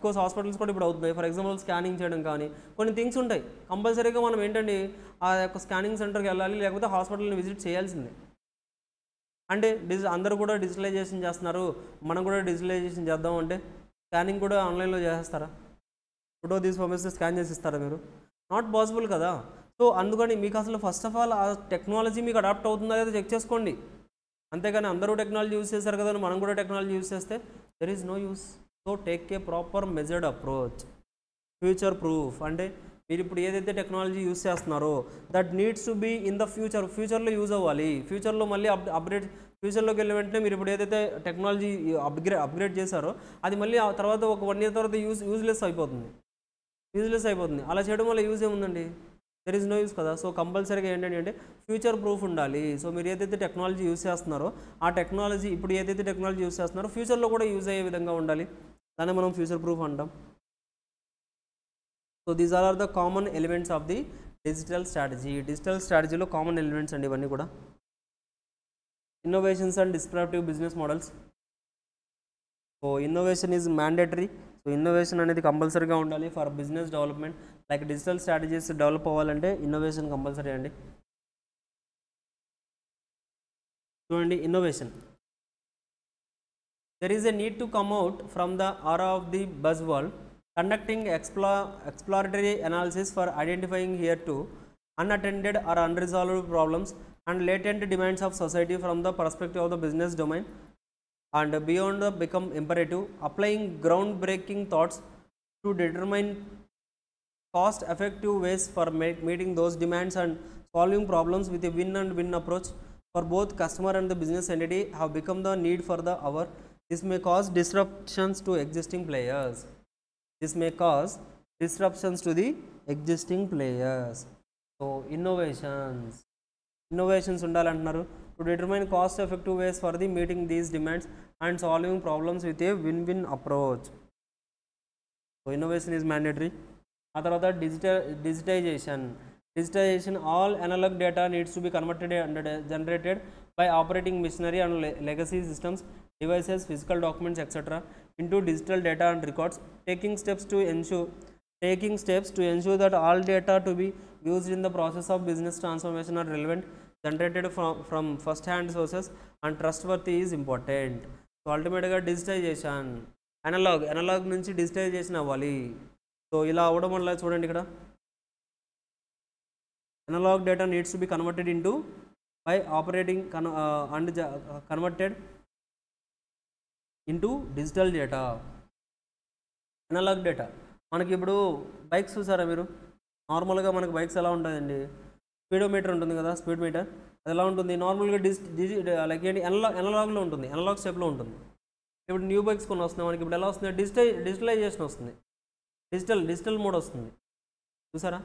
కోర్స్ హాస్పిటల్స్ కూడా ఇప్పుడు అవుతున్నాయి. ఫర్ ఎగ్జాంపుల్ స్కానింగ్ చేయడం కానీ కొన్ని థింగ్స్ ఉంటాయి. కంపల్సరీగా మనం ఏంటండి ఆ యొక్క స్కానింగ్ సెంటర్కి వెళ్ళాలి, లేకపోతే హాస్పిటల్ని విజిట్ చేయాల్సిందే. అంటే అందరూ కూడా డిజిటలైజేషన్ చేస్తున్నారు, మనం కూడా డిజిటలైజేషన్ చేద్దాం అంటే స్కానింగ్ కూడా ఆన్లైన్లో చేసేస్తారా? ఫోటో తీసి పంపిస్తే స్కాన్ చేసి ఇస్తారా మీరు? నాట్ పాసిబుల్ కదా. సో అందుకని మీకు అసలు ఫస్ట్ ఆఫ్ ఆల్ ఆ టెక్నాలజీ మీకు అడాప్ట్ అవుతుందా లేదా చెక్ చేసుకోండి. అంతేగాని అందరూ టెక్నాలజీ యూస్ చేశారు కదా అని మనం కూడా టెక్నాలజీ యూస్ చేస్తే there is no use. So take a proper measured approach. Future proof అంటే మీరు ఇప్పుడు ఏదైతే టెక్నాలజీ యూస్ చేస్తున్నారో that needs to be in the ఫ్యూచర్లో యూజ్ అవ్వాలి. ఫ్యూచర్లో మళ్ళీ అప్గ్రేడ్, ఫ్యూచర్లోకి వెళ్ళిన వెంటనే మీరు ఇప్పుడు ఏదైతే టెక్నాలజీ అప్గ్రేడ్ చేశారో అది మళ్ళీ ఆ తర్వాత ఒక 1 year తర్వాత యూజ్లెస్ అయిపోతుంది. అలా చేయడం వల్ల యూజ్ ఏముందండి? దెర్ ఈజ్ నో యూస్ కదా. సో కంపల్సరీగా ఏంటంటే అంటే ఫ్యూచర్ ప్రూఫ్ ఉండాలి. సో మీరు ఏదైతే టెక్నాలజీ యూస్ చేస్తున్నారో ఆ టెక్నాలజీ ఇప్పుడు ఏదైతే టెక్నాలజీ యూస్ చేస్తున్నారో ఫ్యూచర్లో కూడా యూజ్ అయ్యే విధంగా ఉండాలి. దాన్ని మనం ఫ్యూచర్ ప్రూఫ్ అంటాం. So these are the common elements of the digital strategy. Digital స్ట్రాటజీలో కామన్ ఎలిమెంట్స్ అండి ఇవన్నీ కూడా. Innovations and disruptive business models. So innovation is mandatory. So innovation అనేది కంపల్సరీగా ఉండాలి for business development. Like digital strategies develop అవ్వాలంటే innovation compulsory అండి. చూడండి, innovation, there is a need to come out from the aura of the buzz world, conducting exploratory analysis for identifying here to unattended or unresolved problems and latent demands of society from the perspective of the business domain and beyond the become imperative, applying groundbreaking thoughts to determine cost effective ways for meeting those demands and solving problems with a win and win approach for both customer and the business entity have become the need for the hour. This may cause disruptions to existing players. So innovations ఉండాలంటున్నారు. To determine cost effective ways for the meeting these demands and solving problems with a win approach. So innovation is mandatory. ఆ తర్వాత digitisation. All analogue data needs to be converted and generated by operating machinery and legacy systems, devices, physical documents, etc. into digital data and records, taking steps to ensure that all data to be used in the process of business transformation are relevant, generated from first-hand sources and trustworthy is important. So ultimately digitization, analog నుంచి digitization అవ్వాలి. So ఇలా అవడం వల్ల చూడండి ఇక్కడ analog data needs to be converted into by operating and converted into digital data. Analog data మనకి ఇప్పుడు bikes చూసారా మీరు? నార్మల్గా మనకి బైక్స్ ఎలా ఉంటుందండి, స్పీడోమీటర్ ఉంటుంది కదా, స్పీడ్ మీటర్ అది ఎలా ఉంటుంది నార్మల్గా లైక్ ఏంటి అనలాగ్లో ఉంటుంది, అనలాగ్ స్టెప్లో ఉంటుంది. ఇప్పుడు న్యూ బైక్స్ కొన్ని వస్తున్నాయి మనకి, ఇప్పుడు ఎలా వస్తుంది డిజిటలైజేషన్ వస్తుంది, డిజిటల్ మోడ్ వస్తుంది చూసారా.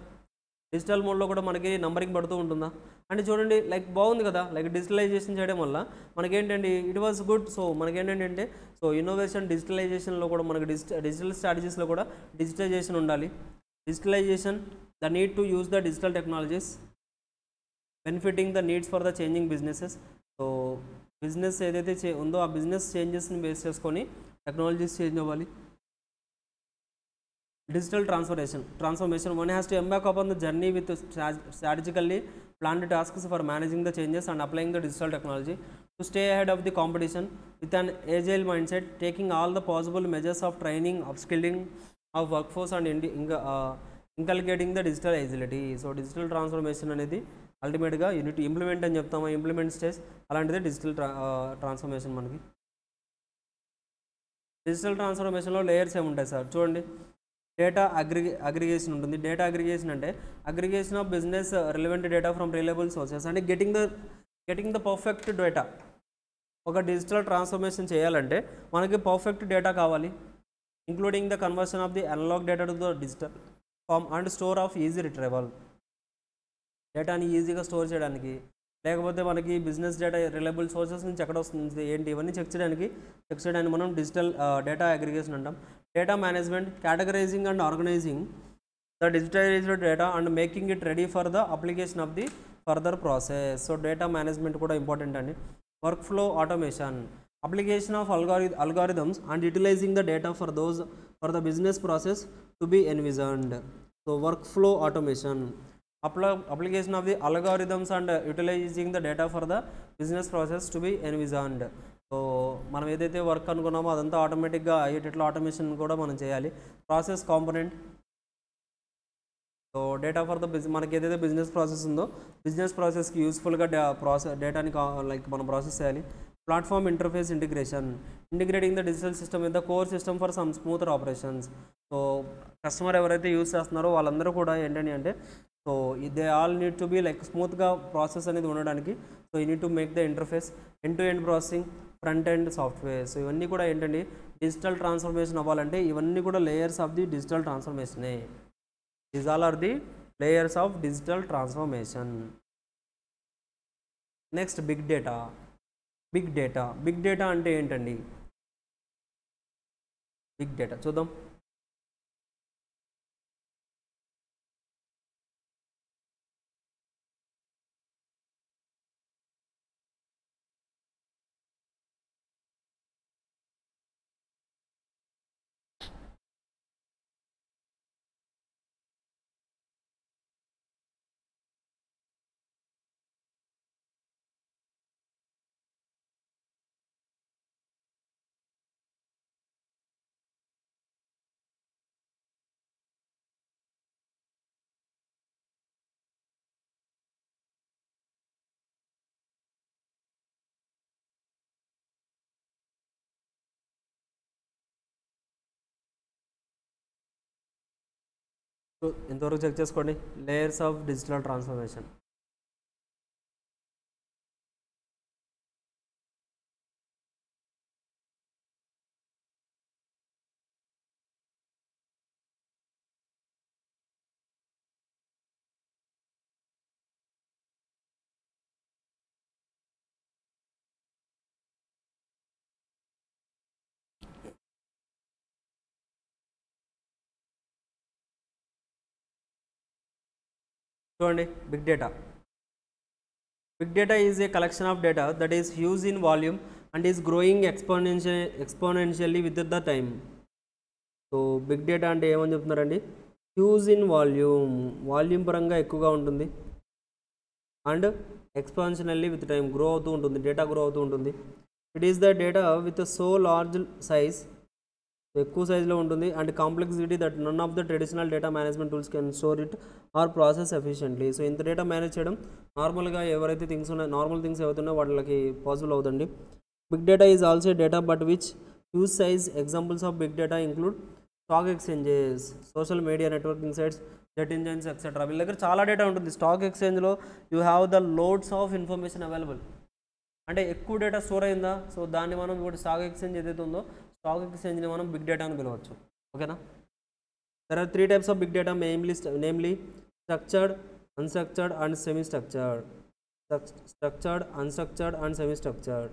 డిజిటల్ మోడ్లో కూడా మనకి నంబరింగ్ పడుతూ ఉంటుందా అంటే చూడండి, లైక్ బాగుంది కదా. లైక్ డిజిటలైజేషన్ చేయడం వల్ల మనకేంటండి ఇట్ వాజ్ గుడ్. సో మనకేంటంటే సో ఇన్నోవేషన్ డిజిటలైజేషన్లో కూడా మనకి డిజిటల్ స్ట్రాటజీస్లో కూడా డిజిటలైజేషన్ ఉండాలి. Digitalization the need to use the digital technologies benefiting the needs for the changing businesses. So business ఏదైతే ఉందో ఆ బిజినెస్ చేంజెస్ని బేస్ చేసుకొని టెక్నాలజీస్ చేంజ్ అవ్వాలి. Digital transformation, one has to embark upon the journey with strategically planned tasks for managing the changes and applying the digital technology to stay ahead of the competition with an agile mindset, taking all the possible measures of training, upskilling of workforce and inculcating the digital agility. So digital transformation అనేది అల్టిమేట్గా unit implement అని చెప్తాము, implement stage అలాంటిదే digital transformation. మనకి digital ట్రాన్స్ఫర్మేషన్లో layers ఏముంటాయి sir చూడండి. Data aggregation ఉంటుంది. Data aggregation అంటే aggregation of business relevant data from reliable sources అంటే గెటింగ్ ద పర్ఫెక్ట్ డేటా. ఒక డిజిటల్ ట్రాన్స్ఫర్మేషన్ చేయాలంటే మనకి పర్ఫెక్ట్ డేటా కావాలి. including the conversion of the analog data to the digital form and store of easy retrieval. డేటాని ఈజీగా store చేయడానికి, లేకపోతే మనకి బిజినెస్ డేటా రిలయబుల్ సోర్సెస్ నుంచి ఎక్కడ వస్తుంది ఏంటి ఇవన్నీ చెక్ చేయడానికి మనం డిజిటల్ డేటా అగ్రిగేషన్ అంటాం. Data management, categorizing and organizing the digitalized data and making it ready for the application of the further process. So data management కూడా ఇంపార్టెంట్ అండి. Workflow automation, application of algorithms and utilizing the data for the business process to be envisioned. So workflow automation, application of the algorithms and utilizing the data for the business process to be envisioned. So మనం ఏదైతే work అనుకున్నామో అదంతా ఆటోమేటిక్గా అయ్యేటట్లు automation కూడా మనం చేయాలి. Process component, so data for the మనకి ఏదైతే బిజినెస్ ప్రాసెస్ ఉందో బిజినెస్ ప్రాసెస్కి యూస్ఫుల్గా డేటాని మనం ప్రాసెస్ చేయాలి. Platform interface integration, integrating the digital system with the core system for some smoother operations. So customer ఎవరైతే యూస్ చేస్తున్నారో వాళ్ళందరూ కూడా ఏంటని అంటే so they all need to be like స్మూత్గా ప్రాసెస్ అనేది ఉండడానికి. So you need to make the interface end to end processing, front end software. So ఇవన్నీ కూడా ఏంటండి డిజిటల్ ట్రాన్స్ఫర్మేషన్ అవ్వాలంటే ఇవన్నీ కూడా లేయర్స్ ఆఫ్ ది డిజిటల్ ట్రాన్స్ఫర్మేషనే. These all are the layers of digital transformation. Next big data. Big data అంటే ఏంటండి? Big data చూద్దాం. సో ఇంతవరకు చెక్ చేసుకోండి. Layers of digital transformation. చూడండి big data. Big data is a collection of data that is huge in volume and is growing exponentially with the time. So big data అంటే ఏమని చెప్తున్నారండి? Huge in volume పరంగా ఎక్కువగా ఉంటుంది and exponentially with time grow అవుతూ ఉంటుంది, data grow అవుతూ ఉంటుంది. It is the data with so large size, ఎక్కువ సైజులో ఉంటుంది and complexity that none of the traditional data management tools can store it or process efficiently. So ఇంత data manage చేయడం నార్మల్గా ఎవరైతే థింగ్స్ ఉన్నాయో నార్మల్ థింగ్స్ ఏవైతున్నాయో వాళ్ళకి పాసిబుల్ అవుతుంది. Big data is also data but which huge size. Examples of big data include stock exchanges, social media networking sites, jet engines etcetera. వీళ్ళ దగ్గర చాలా డేటా ఉంటుంది. స్టాక్ ఎక్స్చేంజ్లో you have the loads of information available. అంటే ఎక్కువ data store అయిందా, so దాన్ని మనం ఇప్పుడు స్టాక్ ఎక్స్చేంజ్ ఏదైతే ఉందో స్టాక్ ఎక్స్చేంజ్ని మనం బిగ్ డేటా అని పిలవచ్చు. ఓకేనా? There are 3 types of big data, namely structured, unstructured and semi-structured. Structured, unstructured and semi-structured.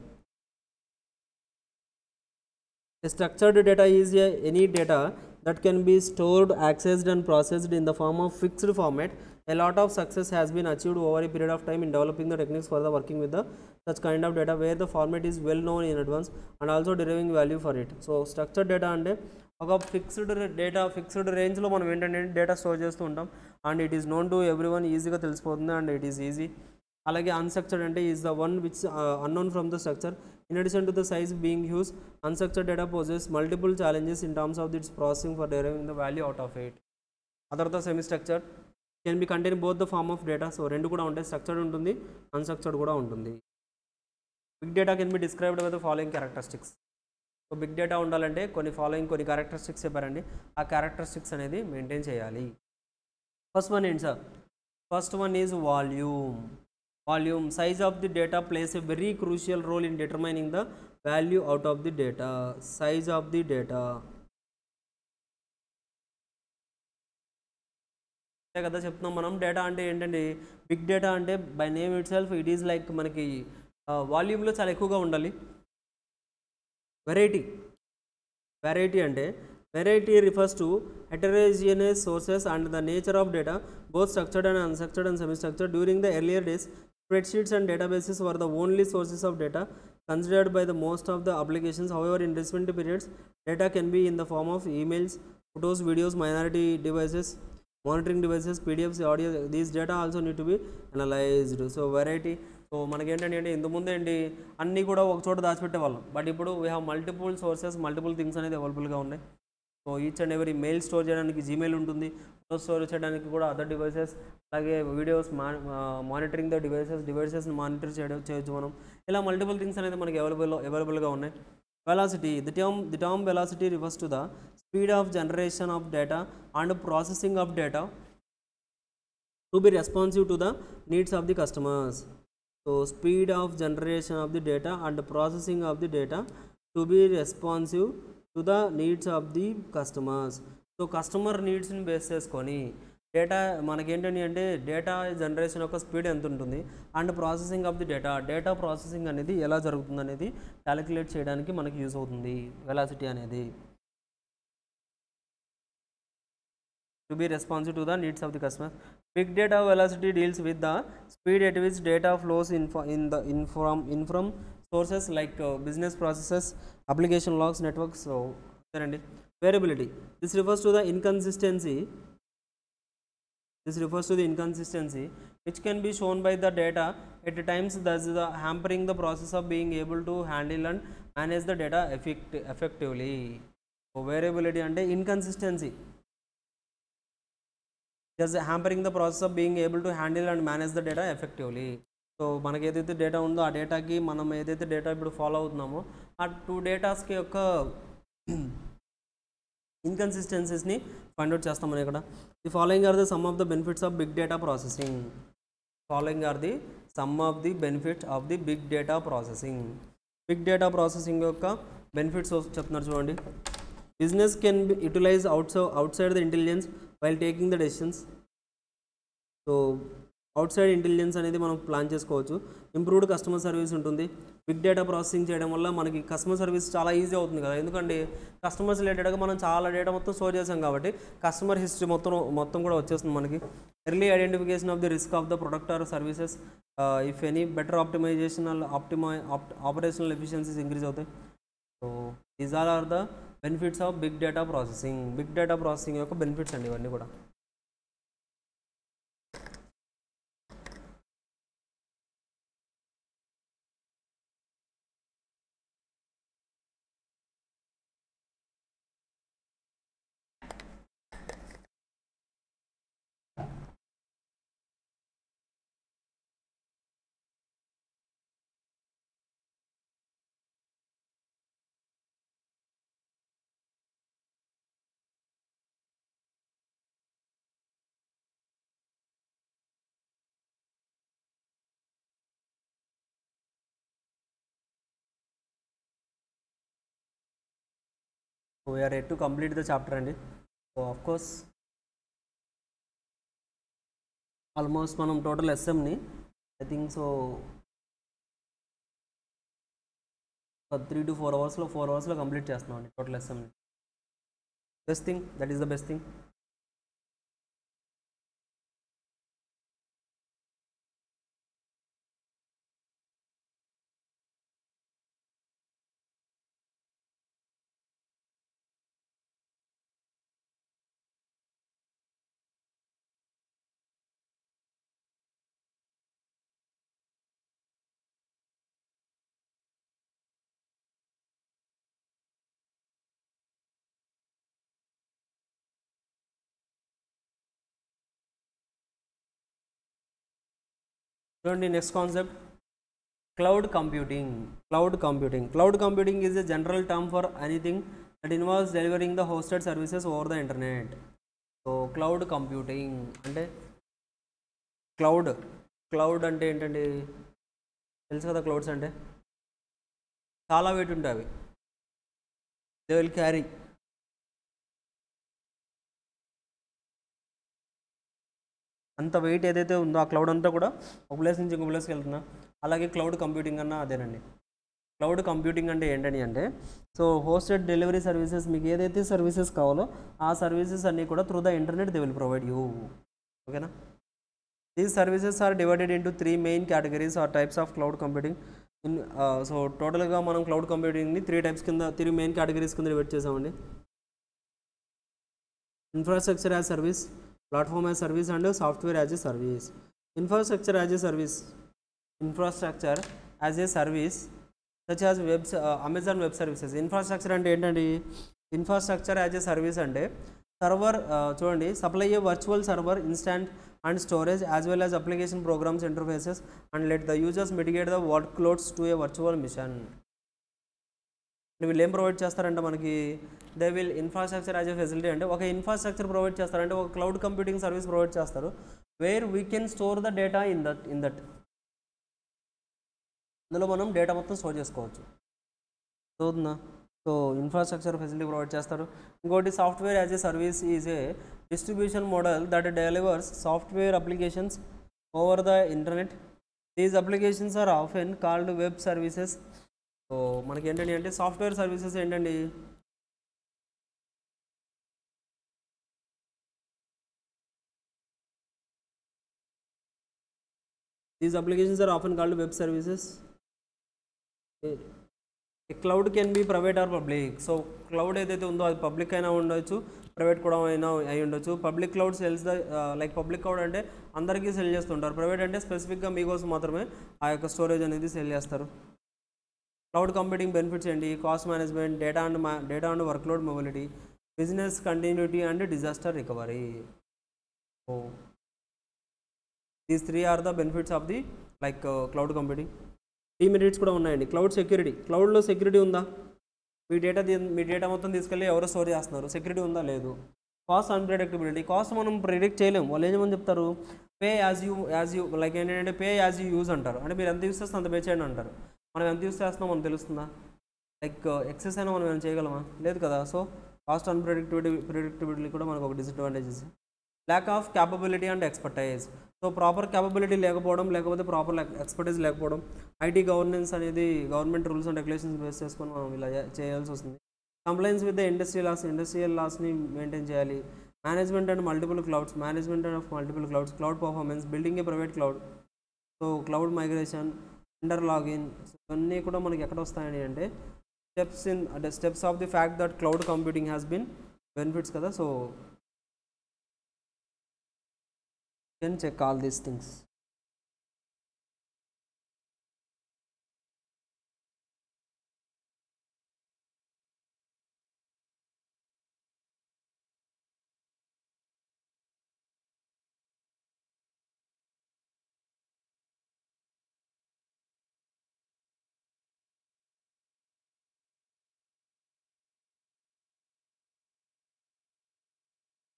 A structured data is any data that can be stored, accessed and processed in the form of fixed format. A lot of success has been achieved over a period of time in developing the techniques for the working with the such kind of data where the format is well known in advance and also deriving value for it. So structured data అంటే ఒక fixed రేంజ్లో మనం ఏంటంటే data store చేస్తూ ఉంటాం and it is known to every one, ఈజీగా తెలిసిపోతుంది and it is easy. అలాగే అన్స్ట్రక్చర్డ్ అంటే is the one which unknown from the structure. In addition to the size being huge, unstructured data poses multiple challenges in terms of its processing for deriving the value out of it. ఆ తర్వాత semi structured can be contain both the form of data. So రెండు కూడా ఉంటాయి, structured ఉంటుంది, unstructured కూడా ఉంటుంది. Big data can be described with the following characteristics. So big data ఉండాలంటే కొన్ని క్యారెక్టరిస్టిక్స్ చెప్పారండి. ఆ క్యారెక్టరిస్టిక్స్ అనేది మెయింటైన్ చేయాలి. ఫస్ట్ వన్ ఏంటి sir? First one is volume. Size of the data plays a very crucial role in determining the value out of the data. Size of the data. అంతే కదా చెప్తున్నాం మనం. Data అంటే ఏంటండి, big data అంటే by name it self it is like మనకి వాల్యూమ్లో చాలా ఎక్కువగా ఉండాలి. వెరైటీ అంటే variety refers to heterogeneous sources and the nature of data, both structured and unstructured and semi-structured. During the earlier days, spreadsheets and databases were the only sources of data considered by the most of the applications. However, in recent periods, data can be in the form of emails, photos, videos, minority devices, monitoring devices, PDFs, audio. These data also need to be analyzed. So variety. So మనకేంటంటే ఇంతకుముందు ఏంటి అన్నీ కూడా ఒక చోట దాచిపెట్టేవాళ్ళం. But ఇప్పుడు we have multiple sources, multiple things అనేది అవైలబుల్గా ఉన్నాయి. So each and every mail store చేయడానికి జీమెయిల్ ఉంటుంది, ఫోటోస్ స్టోర్ చేయడానికి కూడా అదర్ డివైసెస్, అలాగే వీడియోస్ మానిటరింగ్ ద డివైసెస్ని మానిటర్ చేయొచ్చు మనం. ఇలా మల్టిపుల్ థింగ్స్ అనేది మనకి అవైలబుల్గా ఉన్నాయి. Velocity, the term velocity refers to the speed of generation of data and processing of data to be responsive to the needs of the customers. So speed of generation of the data and processing of the data to be responsive to the needs of the customers. So customer నీడ్స్ని base చేసుకొని data మనకేంటంటే అంటే data generation యొక్క speed ఎంత ఉంటుంది and processing of the data processing అనేది ఎలా జరుగుతుంది అనేది క్యాలిక్యులేట్ చేయడానికి మనకి యూస్ అవుతుంది వెలాసిటీ అనేది. To be responsive to the needs of the customer. Big data velocity deals with the speed at which data flows from sources like business processes, application logs, networks. So, variability. This refers to the inconsistency which can be shown by the data at times, thus the hampering the process of being able to handle and manage the data effectively. So, variability and inconsistency. Just hampering the process of being able to handle and manage the data effectively. So మనకి ఏదైతే data ఉందో ఆ డేటాకి మనం ఏదైతే data ఇప్పుడు follow అవుతున్నామో ఆ two డేటాస్కి యొక్క ఇన్కన్సిస్టెన్సీస్ని find out చేస్తాం మనం ఇక్కడ. The following are the some of the benefits of big data processing. Big data processing యొక్క బెనిఫిట్స్ చెప్తున్నారు చూడండి. Business can utilize outside the intelligence while taking the decisions. So outside intelligence అనేది మనం plan చేసుకోవచ్చు. Improved customer service ఉంటుంది. Big data processing చేయడం వల్ల మనకి కస్టమర్ సర్వీస్ చాలా ఈజీ అవుతుంది కదా, ఎందుకంటే కస్టమర్స్ రిలేటెడ్గా మనం చాలా డేటా మొత్తం స్టోర్ చేసాం కాబట్టి కస్టమర్ హిస్టరీ మొత్తం కూడా వచ్చేస్తుంది మనకి. Early identification of the risk of the product or services, if any better operational efficiencies increase అవుతాయి. So these are the benefits of big data processing. Big data processing యొక్క benefits అండి ఇవన్నీ కూడా. We are yet to complete the chapter అండి. So of course almost మనం total ఎస్ఎంని I think so 3 to 4 అవర్స్లో complete చేస్తున్నాం అండి టోటల్ ఎస్ఎంని. That is the best thing. చూడండి next concept, cloud computing. Cloud computing is a general term for anything that involves delivering the hosted services over the internet. So cloud computing అంటే cloud అంటే ఏంటండి తెలుసు కదా. Clouds అంటే చాలా wait ఉంటాయి అవి. దే విల్ క్యారీ అంత వెయిట్ ఏదైతే ఉందో ఆ క్లౌడ్ అంతా కూడా ఒక ప్లేస్ నుంచి ఇంకో ప్లేస్కి వెళ్తున్నా. అలాగే క్లౌడ్ కంప్యూటింగ్ అన్న అదేనండి. క్లౌడ్ కంప్యూటింగ్ అంటే ఏంటని అంటే సో హోస్టెడ్ డెలివరీ సర్వీసెస్, మీకు ఏదైతే సర్వీసెస్ కావాలో ఆ సర్వీసెస్ అన్నీ కూడా through the internet they will provide you. ఓకేనా. These services are divided into 3 main categories or types of cloud computing. So టోటల్గా మనం క్లౌడ్ కంప్యూటింగ్ని 3 టైప్స్ కింద 3 మెయిన్ కేటగిరీస్ కింద డివైడ్ చేసామండి. Infrastructure as service, platform as service and software as a service. Infrastructure as a service, infrastructure as a service such as Amazon web services. Infrastructure అంటే ఏంటండి, infrastructure as a service అంటే server చూడండి, supply a virtual server, instant and storage as well as application programs interfaces and let the users mitigate the work loads to a virtual machine. వీళ్ళు ఏం provide చేస్తారంటే మనకి they will infrastructure as a facility అంటే ఒక infrastructure provide చేస్తారంటే ఒక cloud computing service provide చేస్తారు where we can store the data in that అందులో మనం డేటా మొత్తం స్టోర్ చేసుకోవచ్చు. చదువుతుందా. సో ఇన్ఫ్రాస్ట్రక్చర్ ఫెసిలిటీ ప్రొవైడ్ చేస్తారు. ఇంకోటి software as a service is a distribution model that delivers software applications over the internet. These applications are often called web services. So మనకి ఏంటండి అంటే సాఫ్ట్వేర్ సర్వీసెస్ ఏంటండి, these applications are often called web services. Cloud can be private or public. So cloud ఏదైతే ఉందో అది public అయినా ఉండొచ్చు, private కూడా అయినా అయి ఉండొచ్చు. Public cloud cells the like public cloud అంటే అందరికీ సెల్ చేస్తుంటారు, ప్రైవేట్ అంటే స్పెసిఫిక్గా మీకోసం మాత్రమే ఆ యొక్క స్టోరేజ్ అనేది సెల్ చేస్తారు. క్లౌడ్ కంప్యూటింగ్ బెనిఫిట్స్ ఏంటి, cost management, data and workload mobility, business continuity and disaster recovery. So these 3 are the benefits of the like cloud computing. Demerits కూడా ఉన్నాయండి. క్లౌడ్ సెక్యూరిటీ, క్లౌడ్లో సెక్యూరిటీ ఉందా, మీ డేటా మొత్తం తీసుకెళ్ళి ఎవరో store చేస్తున్నారు, security ఉందా లేదు. కాస్ట్ అన్ప్రెడిక్టబిలిటీ, కాస్ట్ మనం ప్రిడిక్ట్ చేయలేము. వాళ్ళు ఏమని చెప్తారు, పే యాజ్ యూ లైక్ ఏంటంటే పే యాజ్ యూ యూజ్ అంటారు, అంటే మీరు ఎంత యూస్ చేస్తే అంత పే చేయండి అంటారు. మనం ఎంత యూస్ చేస్తున్నాం మనకు తెలుస్తుందా, లైక్ ఎక్సెస్ అయినా మనం ఏమైనా చేయగలమా, లేదు కదా. సో కాస్ట్ ప్రిడిక్టబిలిటీ కూడా మనకు ఒక disadvantages. Lack of capability and expertise. So proper capability లేకపోవడం, లేకపోతే ప్రాపర్ ఎక్స్పర్టైజ్ లేకపోవడం. ఐటీ గవర్నెన్స్ అనేది government rules and regulations base చేసుకొని మనం ఇలా చేయాల్సి వస్తుంది. కంప్లైన్స్ విత్ ద ఇండస్ట్రియల్ లాస్ని మెయింటైన్ చేయాలి. Management and multiple clouds, cloud performance, building a private cloud. So cloud migration, vendor lock in, ఇవన్నీ కూడా మనకి ఎక్కడ వస్తాయని అంటే steps of the fact that cloud computing has been benefits కదా. So can check all these things.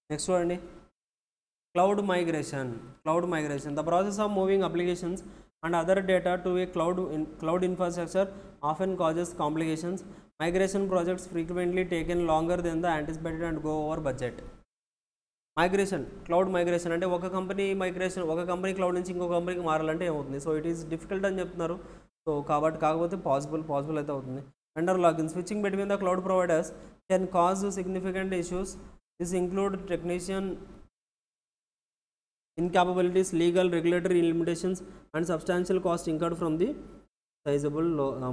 Next one, cloud migration. The process of moving applications and other data to a cloud infrastructure often causes complications. Migration projects frequently taken longer than the anticipated and go over budget. Cloud migration అంటే ఒక company cloud నుంచి ఇంకో కంపెనీకి మారాలంటే ఏమవుతుంది, so it is difficult అని చెప్తున్నారు. So కాకపోతే పాసిబుల్ అయితే అవుతుంది. Vendor login, switching between the cloud providers can cause significant issues. This include technician incapabilities, legal regulatory limitations and substantial cost incurred from the sizable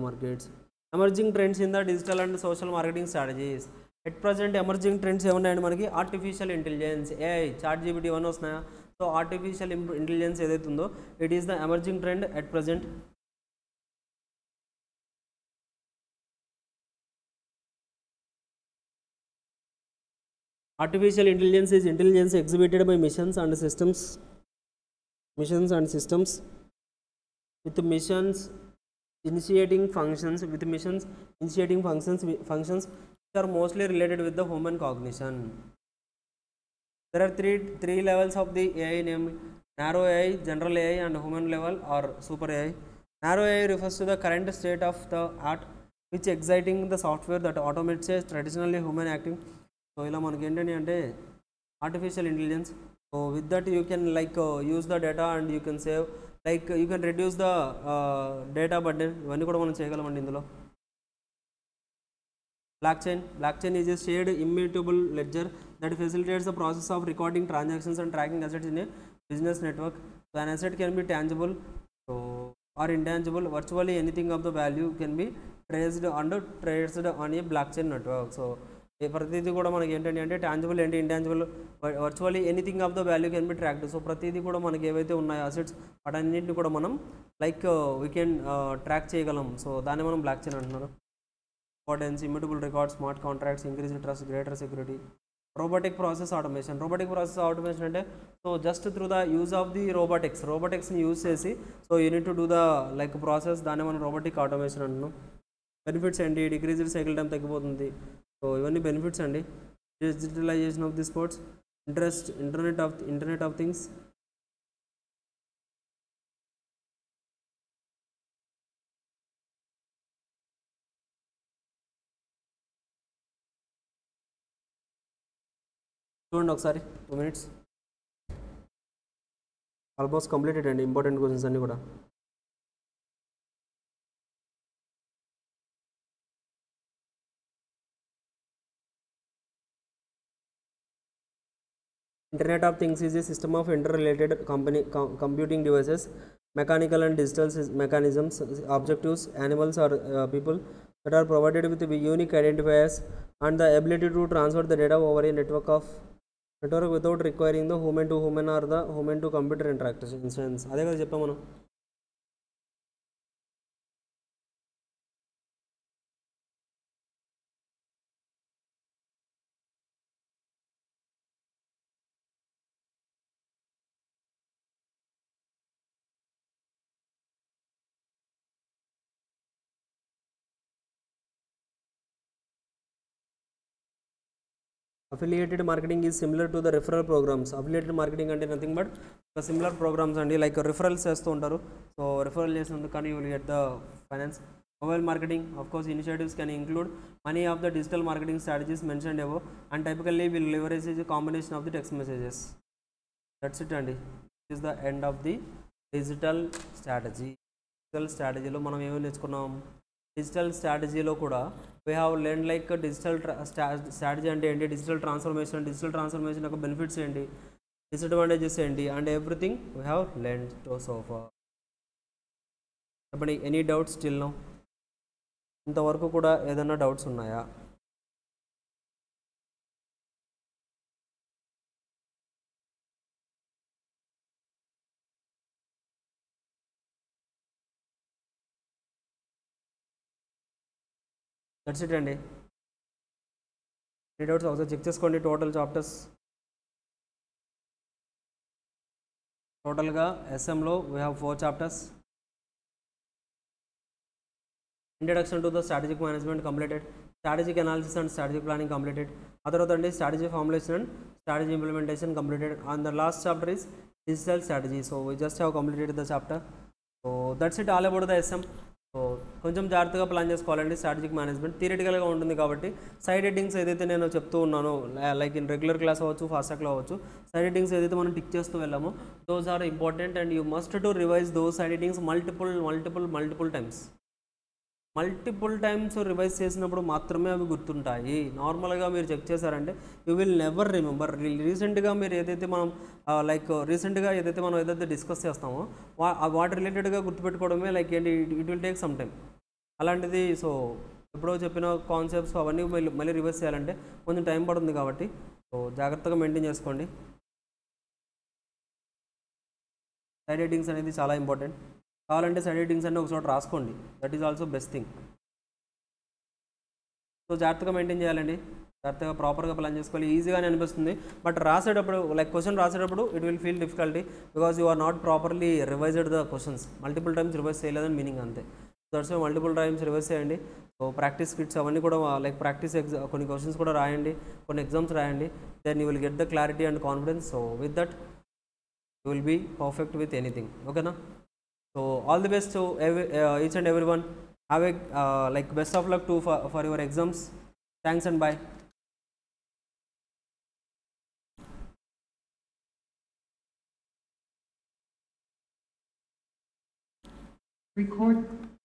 markets. Emerging trends in the digital and social marketing strategies. At present emerging trends ఏమున్నాయండి మనకి, artificial intelligence, AI, ChatGPT 1 వస్తున్నాయా. So artificial intelligence ఏదైతే ఉందో it is the emerging trend at present. Artificial intelligence is intelligence exhibited by missions and systems with missions initiating functions which are mostly related with the human cognition. There are three levels of the AI, namely narrow AI, general AI and human level or super AI. Narrow AI refers to the current state of the art which exciting the software that automates a traditionally human acting. So ఇలా మనకి ఏంటంటే artificial intelligence, so So with that you can like use the data and you can save, like you can reduce the data burden. ఇవన్నీ కూడా మనం చేయగలమండి ఇందులో. Blockchain is a shared immutable ledger that facilitates the process of recording transactions and tracking assets in a business network. So an asset can be tangible or intangible. Virtually anything of the value can be traced on a blockchain network. So ప్రతిదీ కూడా మనకి ఏంటంటే అంటే tangible ఏంటి, intangible, virtually anything of the value can be tracked. So ప్రతిదీ కూడా మనకి ఏవైతే ఉన్నాయో అసెట్స్ వాటన్నింటిని కూడా మనం లైక్ వీ కెన్ ట్రాక్ చేయగలం. సో దాన్ని మనం బ్లాక్ చైన్ అంటున్నారు. Importance, immutable record, smart contracts, increase trust, greater security. Robotic process automation. Robotic process automation అంటే so just through the use of the రోబోటిక్స్ని యూజ్ చేసి so unit to do the like process, దాన్ని మనం robotic automation అంటున్నాం. Benefits ఏంటి, decreased cycle time తగ్గిపోతుంది. So ఇవన్నీ benefits అండి. Digitalization of the sports, internet of things. చూడండి ఒకసారి 2 minutes. ఆల్మోస్ట్ కంప్లీటెడ్ అండి ఇంపార్టెంట్ క్వశ్చన్స్ అన్నీ కూడా. Internet of Things is a system of interrelated computing devices, mechanical and digital mechanisms, objectives, animals or people that are provided with unique identifiers and the ability to transfer the data over a network without requiring the human to human or the human to computer interactions. అదే కదా చెప్పాం మనం. Affiliated marketing is similar to the referral programs. Affiliated marketing అంటే nothing but similar programs అండి. Like referrals చేస్తూ ఉంటారు. So referral చేసినందుకు కానీ you will get the finance. Mobile marketing, of course initiatives can include many of the digital marketing strategies mentioned above and typically will leverage is combination of the text messages. That's it అండి. It is the end of the digital strategy. Digital స్ట్రాటజీలో మనం ఏమేమి నేర్చుకున్నాం? Digital స్ట్రాటజీలో కూడా we have learn like digital strategy అంటే ఏంటి, digital transformation యొక్క బెనిఫిట్స్ ఏంటి, డిసడ్వాంటేజెస్ ఏంటి, and everything we have learn so far. చెప్పండి, ఎనీ డౌట్స్ స్టిల్ నౌ? ఇంతవరకు కూడా ఏదైనా డౌట్స్ ఉన్నాయా? దట్స్ ఇట్ అండి. ఎనీ డౌట్స్ ఒకసారి చెక్ చేసుకోండి. టోటల్ చాప్టర్స్ టోటల్గా ఎస్ఎంలో we have 4 chapters. Introduction to the strategic management completed, strategic analysis and strategic planning completed. ఆ తర్వాత అండి strategy formulation and strategy implementation completed. And the last chapter is digital strategy. So we just have completed the chapter. So that's it all about the SM. So కొంచెం జాగ్రత్తగా plan చేసుకోవాలండి. Strategic management థియరిటికల్గా ఉంటుంది కాబట్టి side headings ఏదైతే నేను చెప్తూ ఉన్నానో like in regular class అవ్వచ్చు, ఫాస్టాగ్లో అవ్వచ్చు, సైడ్ హెడ్డింగ్స్ ఏదైతే మనం టిక్ చేస్తూ వెళ్ళామో those are important and you must to revise those side headings multiple times revise చేసినప్పుడు మాత్రమే అవి గుర్తుంటాయి. నార్మల్గా మీరు చెక్ చేశారంటే యూ విల్ నెవర్ రిమెంబర్. రీసెంట్గా మీరు ఏదైతే మనం ఏదైతే డిస్కస్ చేస్తామో వాటి రిలేటెడ్గా గుర్తుపెట్టుకోవడమే లైక్ ఏంటి, it will take some time. అలాంటిది సో ఎప్పుడో చెప్పిన కాన్సెప్ట్స్ అవన్నీ మళ్ళీ రివైజ్ చేయాలంటే కొంచెం టైం పడుతుంది కాబట్టి సో జాగ్రత్తగా మెయింటైన్ చేసుకోండి. సైడ్ హెడ్డింగ్స్ అనేది చాలా ఇంపార్టెంట్. కావాలంటే సైడ్ హెడ్డింగ్స్ అన్నీ ఒక చోట రాసుకోండి. That is also best thing. So జాగ్రత్తగా మెయింటైన్ చేయాలండి. జాగ్రత్తగా ప్రాపర్గా ప్లాన్ చేసుకోవాలి. ఈజీగానే అనిపిస్తుంది బట్ రాసేటప్పుడు లైక్ క్వశ్చన్ రాసేటప్పుడు it will feel difficulty because you are not properly revised the questions. Multiple times revise చేయలేదని మీనింగ్ అంతే. That's why multiple times revise చేయండి. సో ప్రాక్టీస్ కిట్స్ అవన్నీ కూడా లైక్ ప్రాక్టీస్ కొన్ని క్వశ్చన్స్ కూడా రాయండి, కొన్ని ఎగ్జామ్స్ రాయండి. Then you will get the clarity and confidence. So with that you will be perfect with anything. ఓకేనా? So all the best to each and everyone. Have a like best of luck for your exams. Thanks and bye. Record.